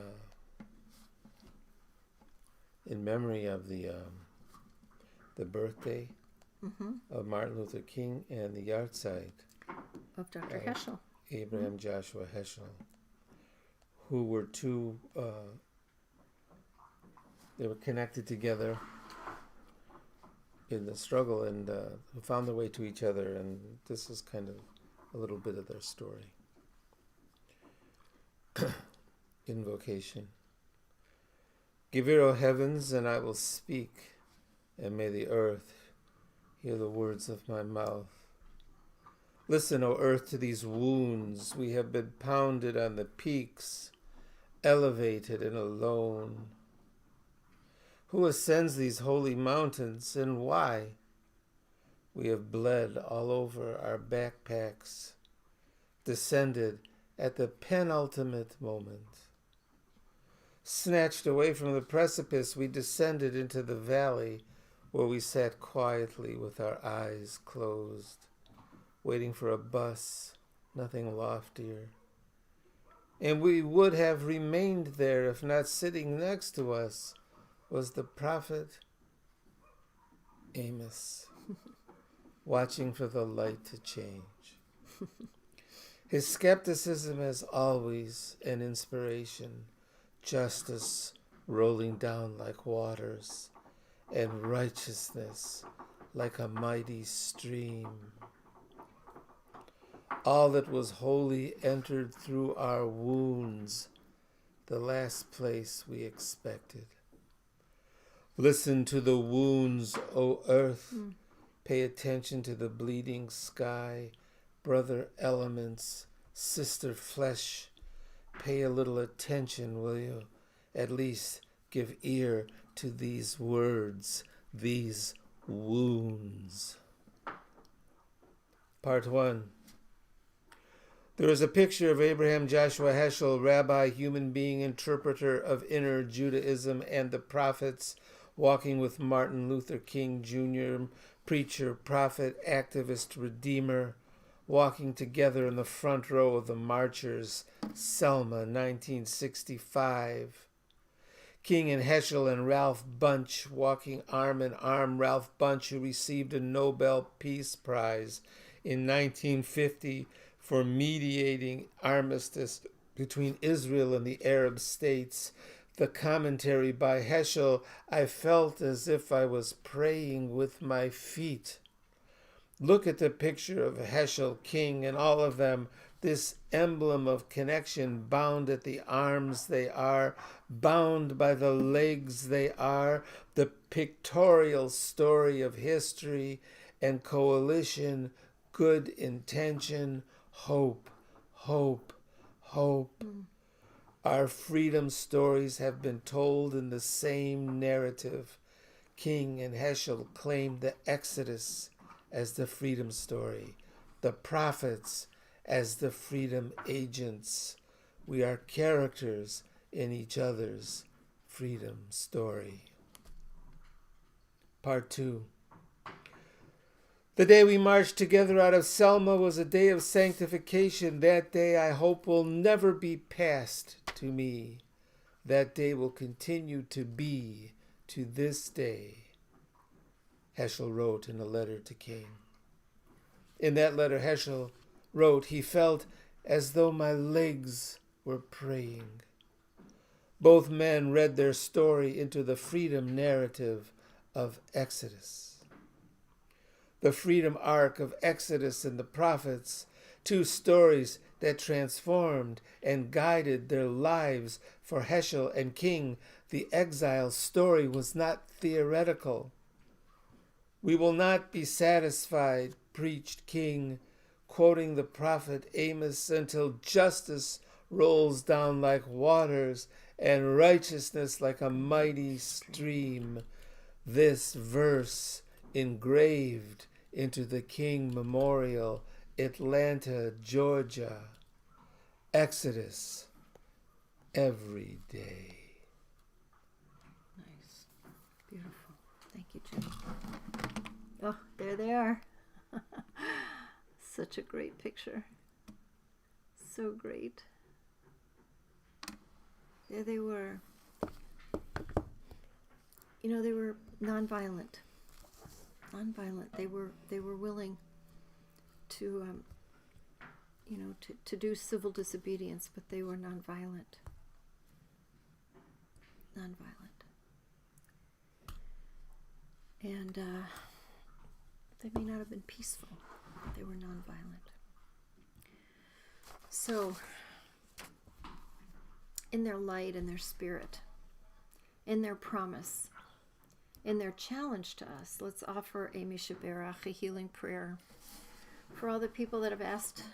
Speaker 2: memory of the birthday of Martin Luther King and the yahrzeit
Speaker 1: Of Dr. Heschel.
Speaker 2: Abraham Joshua Heschel, who were two, they were connected together in the struggle and who found their way to each other, and this is kind of a little bit of their story. Invocation. Give ear, O heavens, and I will speak, and may the earth hear the words of my mouth. Listen, O earth, to these wounds. We have been pounded on the peaks, elevated and alone. Who ascends these holy mountains, and why? We have bled all over our backpacks, descended at the penultimate moment. Snatched away from the precipice, we descended into the valley, where we sat quietly with our eyes closed, waiting for a bus, nothing loftier. And we would have remained there if not sitting next to us was the prophet Amos, watching for the light to change. His skepticism as always an inspiration, justice rolling down like waters, and righteousness like a mighty stream. All that was holy entered through our wounds, the last place we expected. Listen to the wounds, O earth. Pay attention to the bleeding sky, brother elements, sister flesh. Pay a little attention, will you? At least give ear to these words, these wounds. Part 1. There is a picture of Abraham Joshua Heschel, rabbi, human being, interpreter of inner Judaism and the prophets, walking with Martin Luther King Jr., preacher, prophet, activist, redeemer, walking together in the front row of the marchers, Selma, 1965. King and Heschel and Ralph Bunche walking arm in arm. Ralph Bunche, who received a Nobel Peace Prize in 1950 for mediating armistice between Israel and the Arab states. The commentary by Heschel, I felt as if I was praying with my feet. Look at the picture of Heschel, King, and all of them, this emblem of connection, bound at the arms they are, bound by the legs they are, the pictorial story of history and coalition, good intention, hope, hope, hope. Our freedom stories have been told in the same narrative. King and Heschel claimed the Exodus as the freedom story, the prophets as the freedom agents. We are characters in each other's freedom story. Part 2. The day we marched together out of Selma was a day of sanctification. That day, I hope, will never be past to me. That day will continue to be to this day, Heschel wrote in a letter to King. In that letter, Heschel wrote, he felt as though my legs were praying. Both men read their story into the freedom narrative of Exodus. The freedom arc of Exodus and the prophets, two stories that transformed and guided their lives. For Heschel and King, the exile story was not theoretical. We will not be satisfied, preached King, quoting the prophet Amos, until justice rolls down like waters and righteousness like a mighty stream. This verse engraved into the King Memorial, Atlanta, Georgia. Exodus every day.
Speaker 1: Nice. Beautiful. Thank you, Jimmy. Oh, there they are. Such a great picture. So great. There they were. You know, they were nonviolent. They were willing to, to do civil disobedience, but they were nonviolent. And they may not have been peaceful. They were nonviolent. So, in their light and their spirit, in their promise, in their challenge to us. Let's offer a Mishaberach, a healing prayer. For all the people that have asked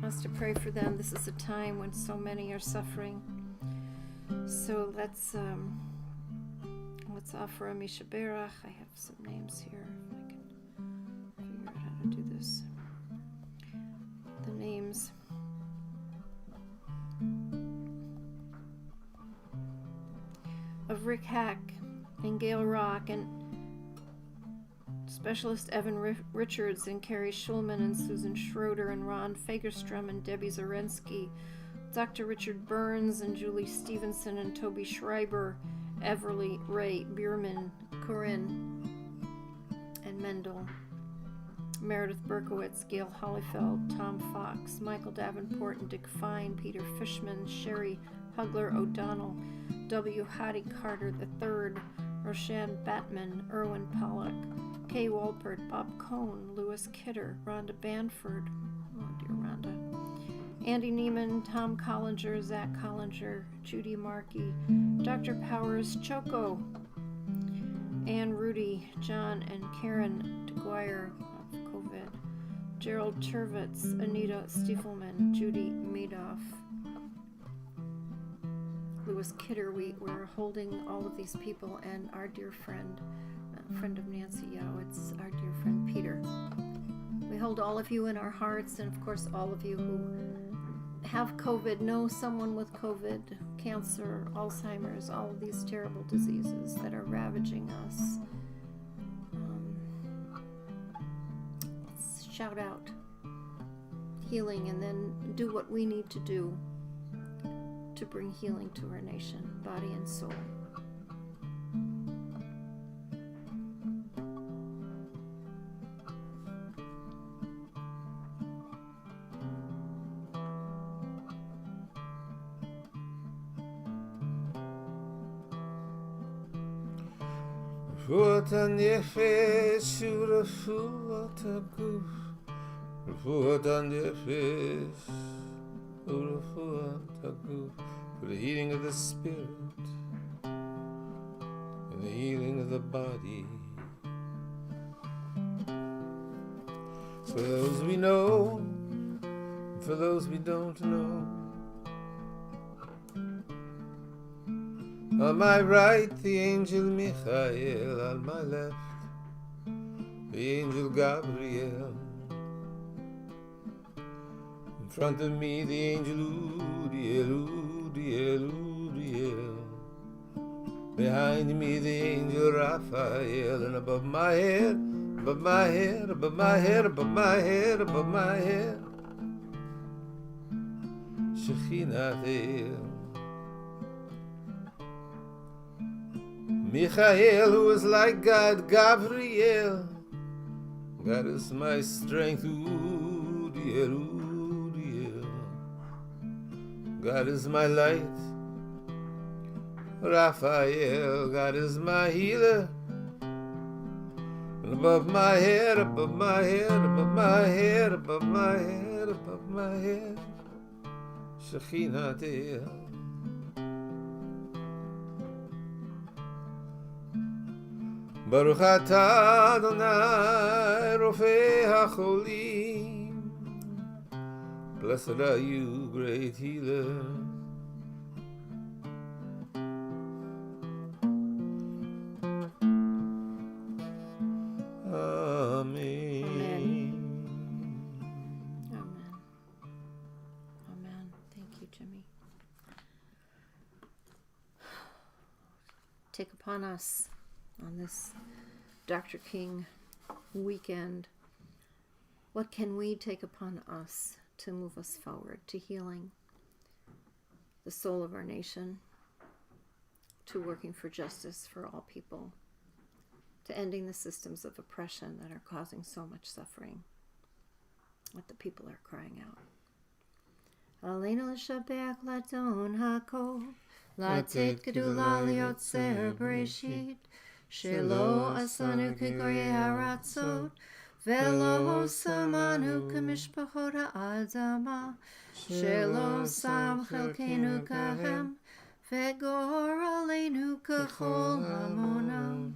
Speaker 1: us to pray for them, this is a time when so many are suffering. So let's offer a Mishaberach. I have some names here. If I can figure out how to do this. The names. Of Rick Hack and Gail Rock and Specialist Evan Richards and Carrie Schulman and Susan Schroeder and Ron Fagerstrom and Debbie Zarensky, Dr. Richard Burns and Julie Stevenson and Toby Schreiber, Everly Ray Bierman, Corinne and Mendel, Meredith Berkowitz, Gail Hollyfeld, Tom Fox, Michael Davenport and Dick Fine, Peter Fishman, Sherry Hugler O'Donnell, W. Hattie Carter III, Roshan Batman, Erwin Pollock, Kay Walpert, Bob Cohn, Louis Kidder, Rhonda Banford, oh dear Rhonda, Andy Neiman, Tom Collinger, Zach Collinger, Judy Markey, Dr. Powers, Choco, Ann Rudy, John and Karen DeGuire of COVID, Gerald Turvitz, Anita Stiefelman, Judy Madoff, Louis Kidder. We're holding all of these people and our dear friend of Nancy Yao, it's our dear friend Peter. We hold all of you in our hearts, and of course all of you who have COVID, know someone with COVID, cancer, Alzheimer's, all of these terrible diseases that are ravaging us. Let's shout out healing and then do what we need to do to bring healing to our nation, body and soul.
Speaker 2: Refuat hanefesh urefuat haguf, refuat hanefesh urefuat haguf, for the healing of the spirit and the healing of the body. For those we know, and for those we don't know. On my right, the angel Michael. On my left, the angel Gabriel. In front of me, the angel Udiel, Udiel, Udiel. Behind me, the angel Raphael. And above my head, above my head, above my head, above my head, above my head, Shekhinah. Michael, who is like God, Gabriel. God is my strength, Udiel, Udiel. God is my light, Raphael. God is my healer. And above my head, above my head, above my head, above my head, above my head, Shekhinah. Baruch atah Adonai Rofei HaCholim. Blessed are you, great healer. Amen.
Speaker 1: Amen. Amen. Thank you, Jimmy. Take upon us on this Dr. King weekend, what can we take upon us to move us forward to healing the soul of our nation, to working for justice for all people, to ending the systems of oppression that are causing so much suffering, what the people are crying out. Aleinu l'shabeach l'adon hakol, latet gedula liotzer bereshit, Shelo asanu k'goyei haratzot, velo samanu k'mishpachot ha'adama, shelo sam chelkenu kahem, vegor aleinu ככל המונם,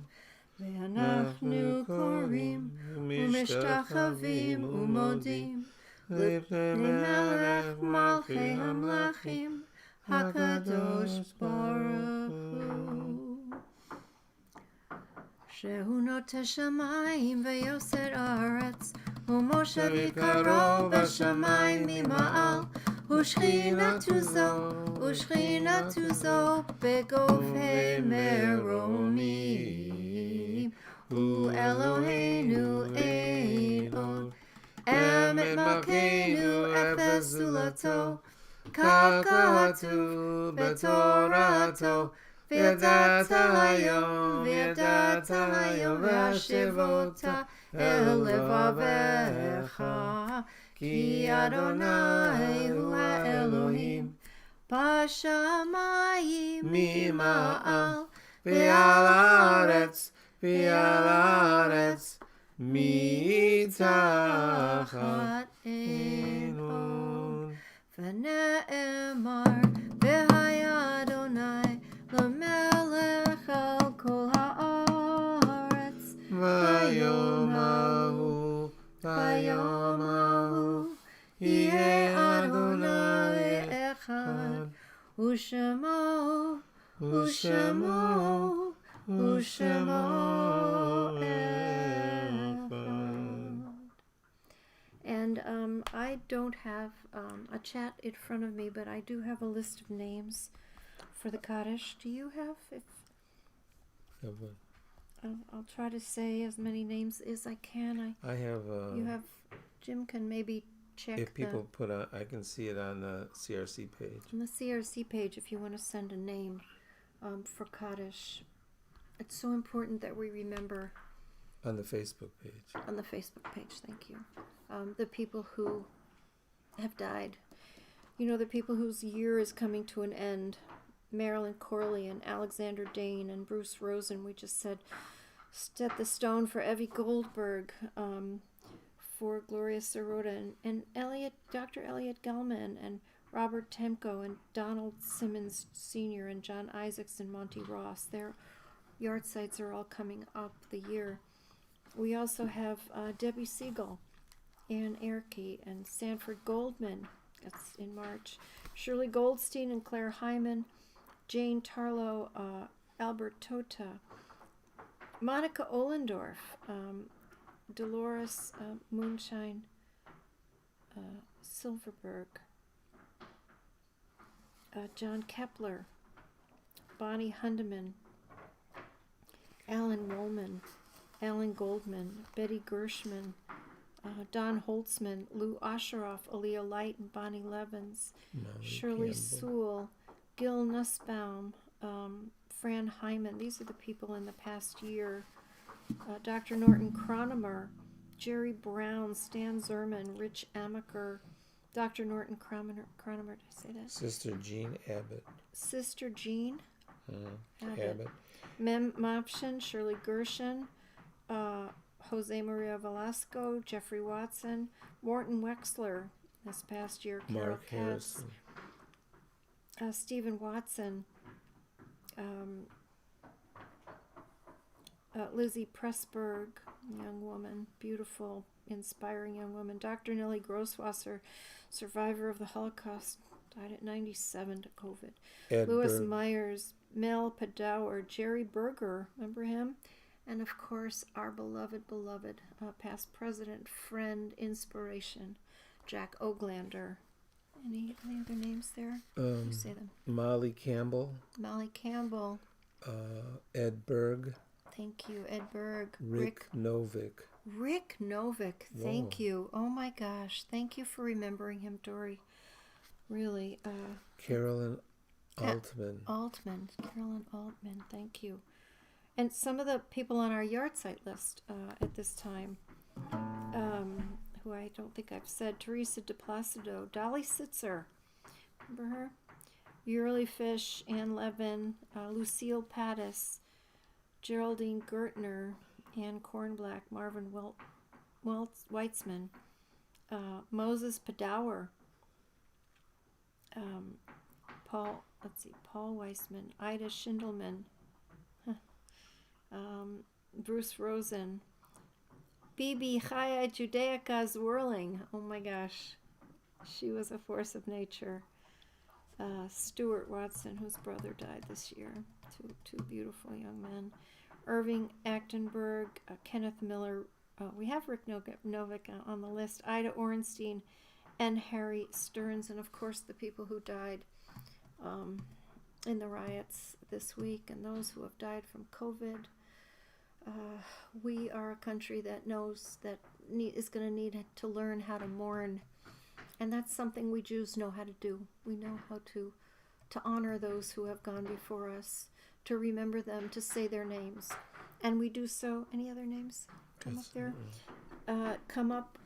Speaker 1: ואנחנו קוראים ומשתחווים ומודים לפני מלך מלכי המלכים, הקדוש ברוך הוא. שהוא נוטה שמיים ויוסר ארץ, ומשה יקרו בשמיים ממעל, ושכינתו זו בגופי מרומים. הוא אלוהינו אין עוד, אמת מלכנו אפס זולתו, כך כתוב בתורתו. וידעת היום והשבותה אל לבביך, כי אדוני הוא האלוהים בשמיים ממעל, ועל הארץ מתחת אין עוד. ונאמר והיה אדוני למלך על כל הארץ, ביום ההוא יהיה אדוני אחד, ושמו אחד. And I don't have a chat in front of me, but I do have a list of names for the Kaddish. Do you have? I'll try to say as many names as I can.
Speaker 2: I have.
Speaker 1: You have. Jim can maybe check.
Speaker 2: If people put on, I can see it on the CRC page.
Speaker 1: On the CRC page, if you want to send a name for Kaddish, it's so important that we remember.
Speaker 2: On the Facebook page.
Speaker 1: On the Facebook page, thank you. The people who have died. You know, the people whose year is coming to an end. Marilyn Corley and Alexander Dane and Bruce Rosen. We just said, set the stone for Evie Goldberg, for Gloria Sirota, and Dr. Elliot Gelman, and Robert Temko, and Donald Simmons Sr., and John Isaacs, and Monty Ross. Their yard sites are all coming up the year. We also have Debbie Siegel, Ann Erke, and Sanford Goldman. That's in March. Shirley Goldstein and Claire Hyman, Jane Tarlow, Albert Tota, Monica Ohlendorf, Dolores Moonshine Silverberg, John Kepler, Bonnie Hundeman, Alan Woolman, Alan Goldman, Betty Gershman, Don Holtzman, Lou Osheroff, Aaliyah Light, and Bonnie Levins, Shirley Sewell, Gil Nussbaum, Fran Hyman. These are the people in the past year. Dr. Norton Cronemer, Jerry Brown, Stan Zerman, Rich Amaker, Dr. Norton Cronemer, did I say that?
Speaker 2: Sister Jean Abbott.
Speaker 1: Sister Jean
Speaker 2: Abbott.
Speaker 1: Mem Mopshin, Shirley Gershon, Jose Maria Velasco, Jeffrey Watson, Morton Wexler this past year, Carol
Speaker 2: Mark
Speaker 1: Katz,
Speaker 2: Harrison,
Speaker 1: Stephen Watson, Lizzie Pressburg, young woman, beautiful, inspiring young woman, Dr. Nellie Grosswasser, survivor of the Holocaust, died at 97 to COVID,
Speaker 2: Ed
Speaker 1: Louis
Speaker 2: Berg.
Speaker 1: Myers, Mel Padower, Jerry Berger, remember him? And of course, our beloved, past president, friend, inspiration, Jack Oglander. Any other names there? You say them.
Speaker 2: Molly Campbell.
Speaker 1: Molly Campbell.
Speaker 2: Ed Berg.
Speaker 1: Thank you, Ed Berg.
Speaker 2: Rick Novick.
Speaker 1: Rick Novick, thank you. Oh my gosh, thank you for remembering him, Dory. Really.
Speaker 2: Carolyn Altman.
Speaker 1: Carolyn Altman, thank you. And some of the people on our yard site list at this time, who I don't think I've said, Teresa DePlacido, Dolly Sitzer, remember her? Yurli Fish, Ann Levin, Lucille Pattis, Geraldine Gertner, Ann Kornblack, Marvin Weitzman, Moses Padower, Paul Weissman, Ida Schindelman, Bruce Rosen. Bibi Chaya Judaica Zwirling. Oh my gosh. She was a force of nature. Stuart Watson, whose brother died this year. Two beautiful young men. Irving Achtenberg, Kenneth Miller. We have Rick Novick on the list. Ida Orenstein and Harry Stearns. And of course the people who died in the riots this week and those who have died from COVID. We are a country that knows that is going to need to learn how to mourn. And that's something we Jews know how to do. We know how to honor those who have gone before us, to remember them, to say their names. And we do so. Any other names come up there? Come up.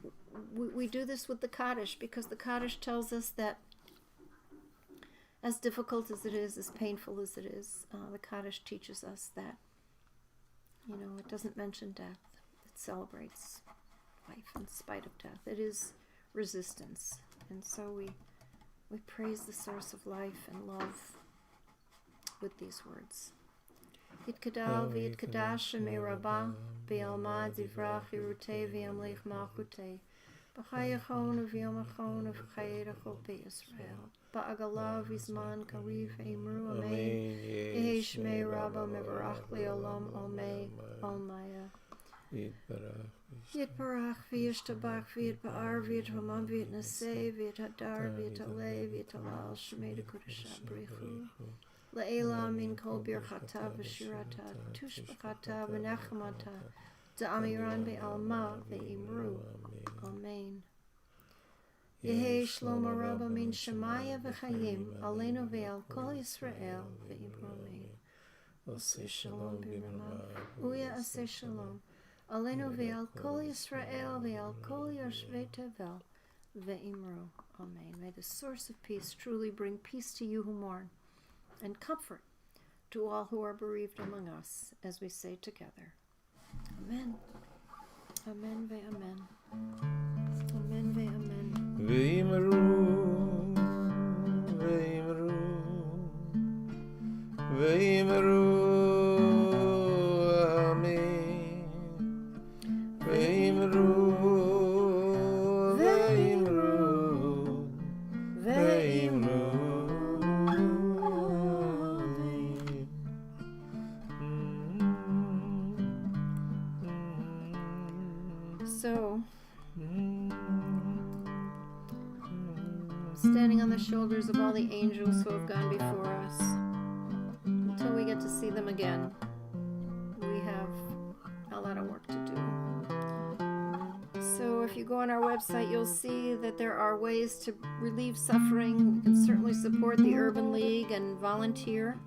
Speaker 1: We do this with the Kaddish, because the Kaddish tells us that as difficult as it is, as painful as it is, the Kaddish teaches us that, it doesn't mention death. It celebrates life in spite of death. It is resistance. And so we praise the source of life and love with these words. Yitkadal v'yitkadash me'rabah be'alma divrach yirutei v'yamlich malchutei b'chayachon v'yamachon v'chayedacho be'Yisrael ba'agala v'zman kariv eimru amen yehi shmei rabba mevarach le'olam omei olmaya Yitbarach v'yishtabach v'yitba'ar v'yithamam v'yitnaseh v'yithadar v'yitaleh v'yitalal shmei dekudashah brichu La'ela min kol birchata v'shirata tushbachata v'nechmata da'amiran be'alma ve'imru. Amen. Yehi shlomo rabba min shemaya v'chayim aleinu ve'al kol Yisrael ve'imru. Amen. Aseh shalom b'mirav. Uya aseh shalom. Aleinu ve'al kol Yisrael ve'al kol yoshvei tevel ve'imru. Amen. May the source of peace truly bring peace to you who mourn, and comfort to all who are bereaved among us, as we say together. Amen. Amen ve'amen. Amen ve'amen.
Speaker 2: Ve'imru, ve'imru, ve'imru, amen. Ve'imru, ve'imru, ve'imru.
Speaker 1: So, standing on the shoulders of all the angels who have gone before us, until we get to see them again, we have a lot of work to do. So if you go on our website, you'll see that there are ways to relieve suffering. You can certainly support the Urban League and volunteer.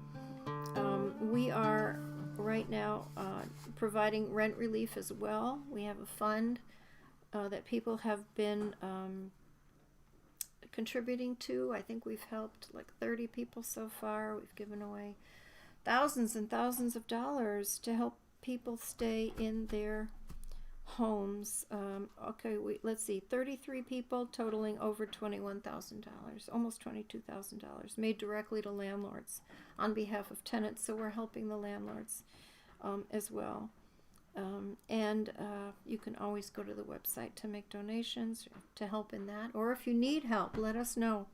Speaker 1: We are right now providing rent relief as well. We have a fund that people have been contributing to. I think we've helped like 30 people so far. We've given away thousands and thousands of dollars to help people stay in their homes. Let's see, 33 people totaling over $21,000, almost $22,000, made directly to landlords on behalf of tenants. So we're helping the landlords as well. And you can always go to the website to make donations to help in that. Or if you need help, let us know.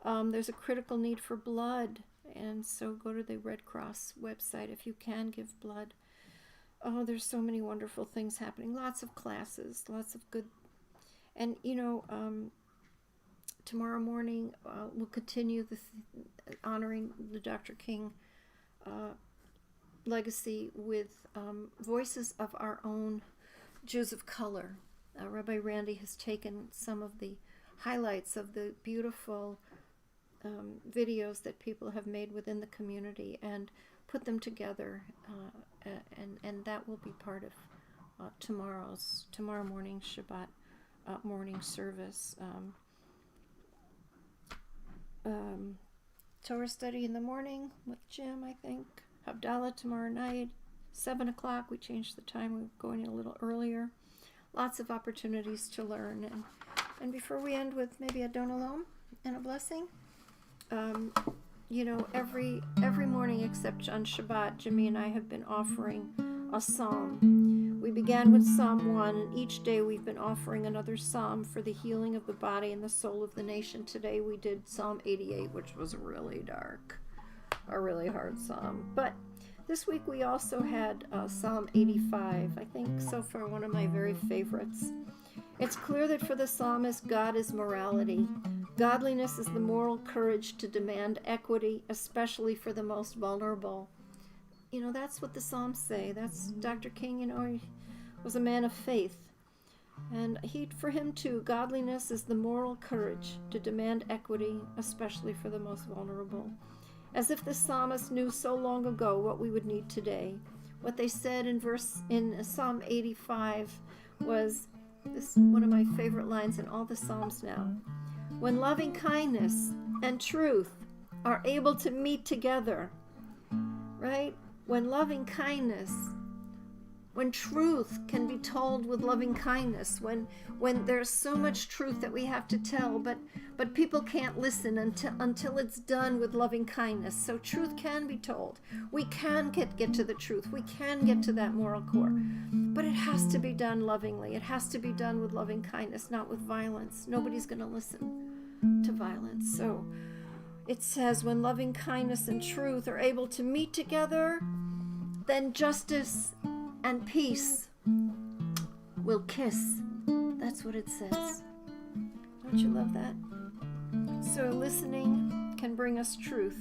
Speaker 1: There's a critical need for blood, and so go to the Red Cross website if you can give blood. Oh, there's so many wonderful things happening. Lots of classes, lots of good. And, tomorrow morning we'll continue honoring the Dr. King legacy with voices of our own Jews of color. Rabbi Randy has taken some of the highlights of the beautiful videos that people have made within the community and put them together, and that will be part of tomorrow morning Shabbat morning service. Torah study in the morning with Jim, I think. Havdalah tomorrow night, 7 o'clock. We changed the time. We're going a little earlier. Lots of opportunities to learn. And before we end with maybe a Don Alom and a blessing, every morning except on Shabbat, Jimmy and I have been offering a psalm. We began with Psalm 1, and each day we've been offering another psalm for the healing of the body and the soul of the nation. Today we did Psalm 88, which was really dark, a really hard psalm. But this week we also had Psalm 85, I think so far one of my very favorites. It's clear that for the psalmist, God is morality. Godliness is the moral courage to demand equity, especially for the most vulnerable. That's what the Psalms say. That's Dr. King, he was a man of faith. And for him too, godliness is the moral courage to demand equity, especially for the most vulnerable. As if the psalmist knew so long ago what we would need today. What they said in Psalm 85 was this, one of my favorite lines in all the Psalms now. When loving kindness and truth are able to meet together, right? When loving kindness, when truth can be told with loving kindness, when there's so much truth that we have to tell, but people can't listen until it's done with loving kindness. So truth can be told. We can get to the truth. We can get to that moral core. But it has to be done lovingly. It has to be done with loving kindness, not with violence. Nobody's going to listen to violence. So it says, when loving kindness and truth are able to meet together, then justice and peace will kiss. That's what it says. Don't you love that? So listening can bring us truth,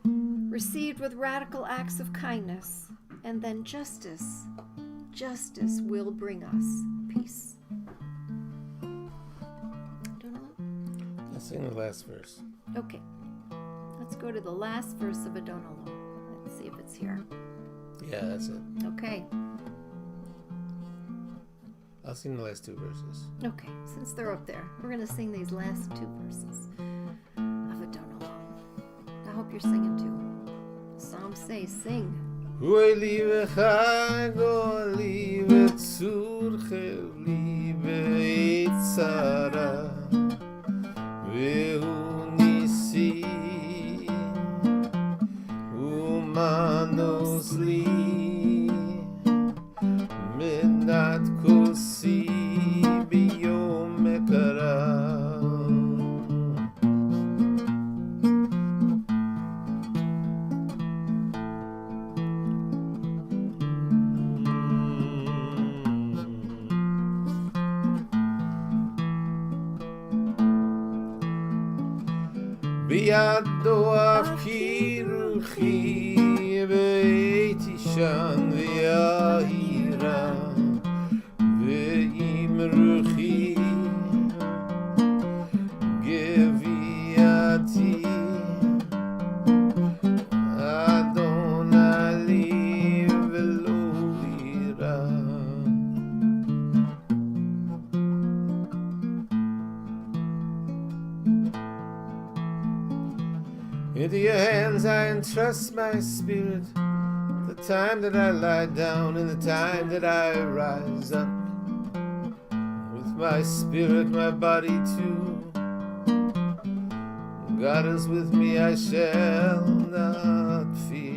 Speaker 1: received with radical acts of kindness, and then justice will bring us peace. Don't know?
Speaker 2: Let's sing the last verse.
Speaker 1: Okay. Let's go to the last verse of Adonai. Let's see if it's here.
Speaker 2: Yeah, that's it.
Speaker 1: Okay.
Speaker 2: I'll sing the last two verses.
Speaker 1: Okay, since they're up there, we're going to sing these last two verses of Adonai. I hope you're singing too. Psalms say, sing.
Speaker 2: Liebe Chago, Liebe Zurche, Liebe Eitzara, Veunisi, Umanos li, Menat Kosi, Biomekara. Biado afkiruchi ve'etishan ve'ahira ve'imruchi geviati Adonai ve'lo Into your hands I entrust my spirit, the time that I lie down and the time that I rise up. With my spirit, my body too. God is with me, I shall not fear.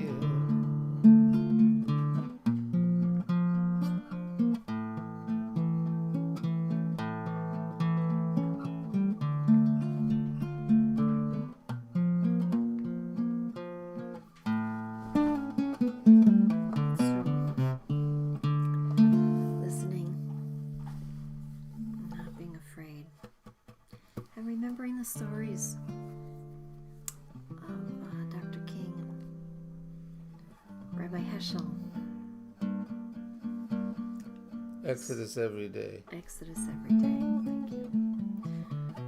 Speaker 1: The stories of Dr. King and Rabbi Heschel.
Speaker 2: Exodus every day.
Speaker 1: Exodus every day. Thank you.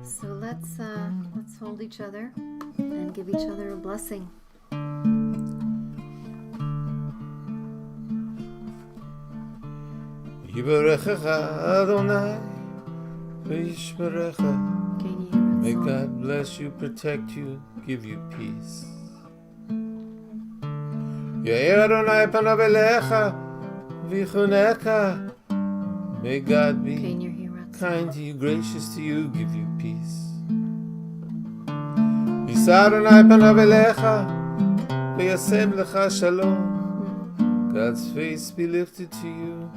Speaker 1: So let's hold each other and give each other a blessing.
Speaker 2: Yivarechecha Adonai v'yishmerecha. May God bless you, protect you, give you peace. Yair Adonai panav elecha v'yichuneka. May God be kind to you, gracious to you, give you peace. Yisa Adonai panav elecha, v'yasem lecha shalom. God's face be lifted to you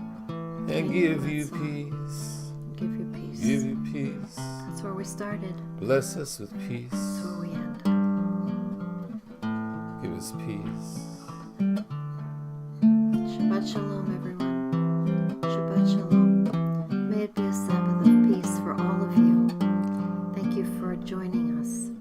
Speaker 2: and give you peace.
Speaker 1: Give you peace.
Speaker 2: Give you peace.
Speaker 1: That's where we started.
Speaker 2: Bless us with peace.
Speaker 1: That's where we end.
Speaker 2: Give us peace.
Speaker 1: Shabbat shalom, everyone. Shabbat shalom. May it be a Sabbath of peace for all of you. Thank you for joining us.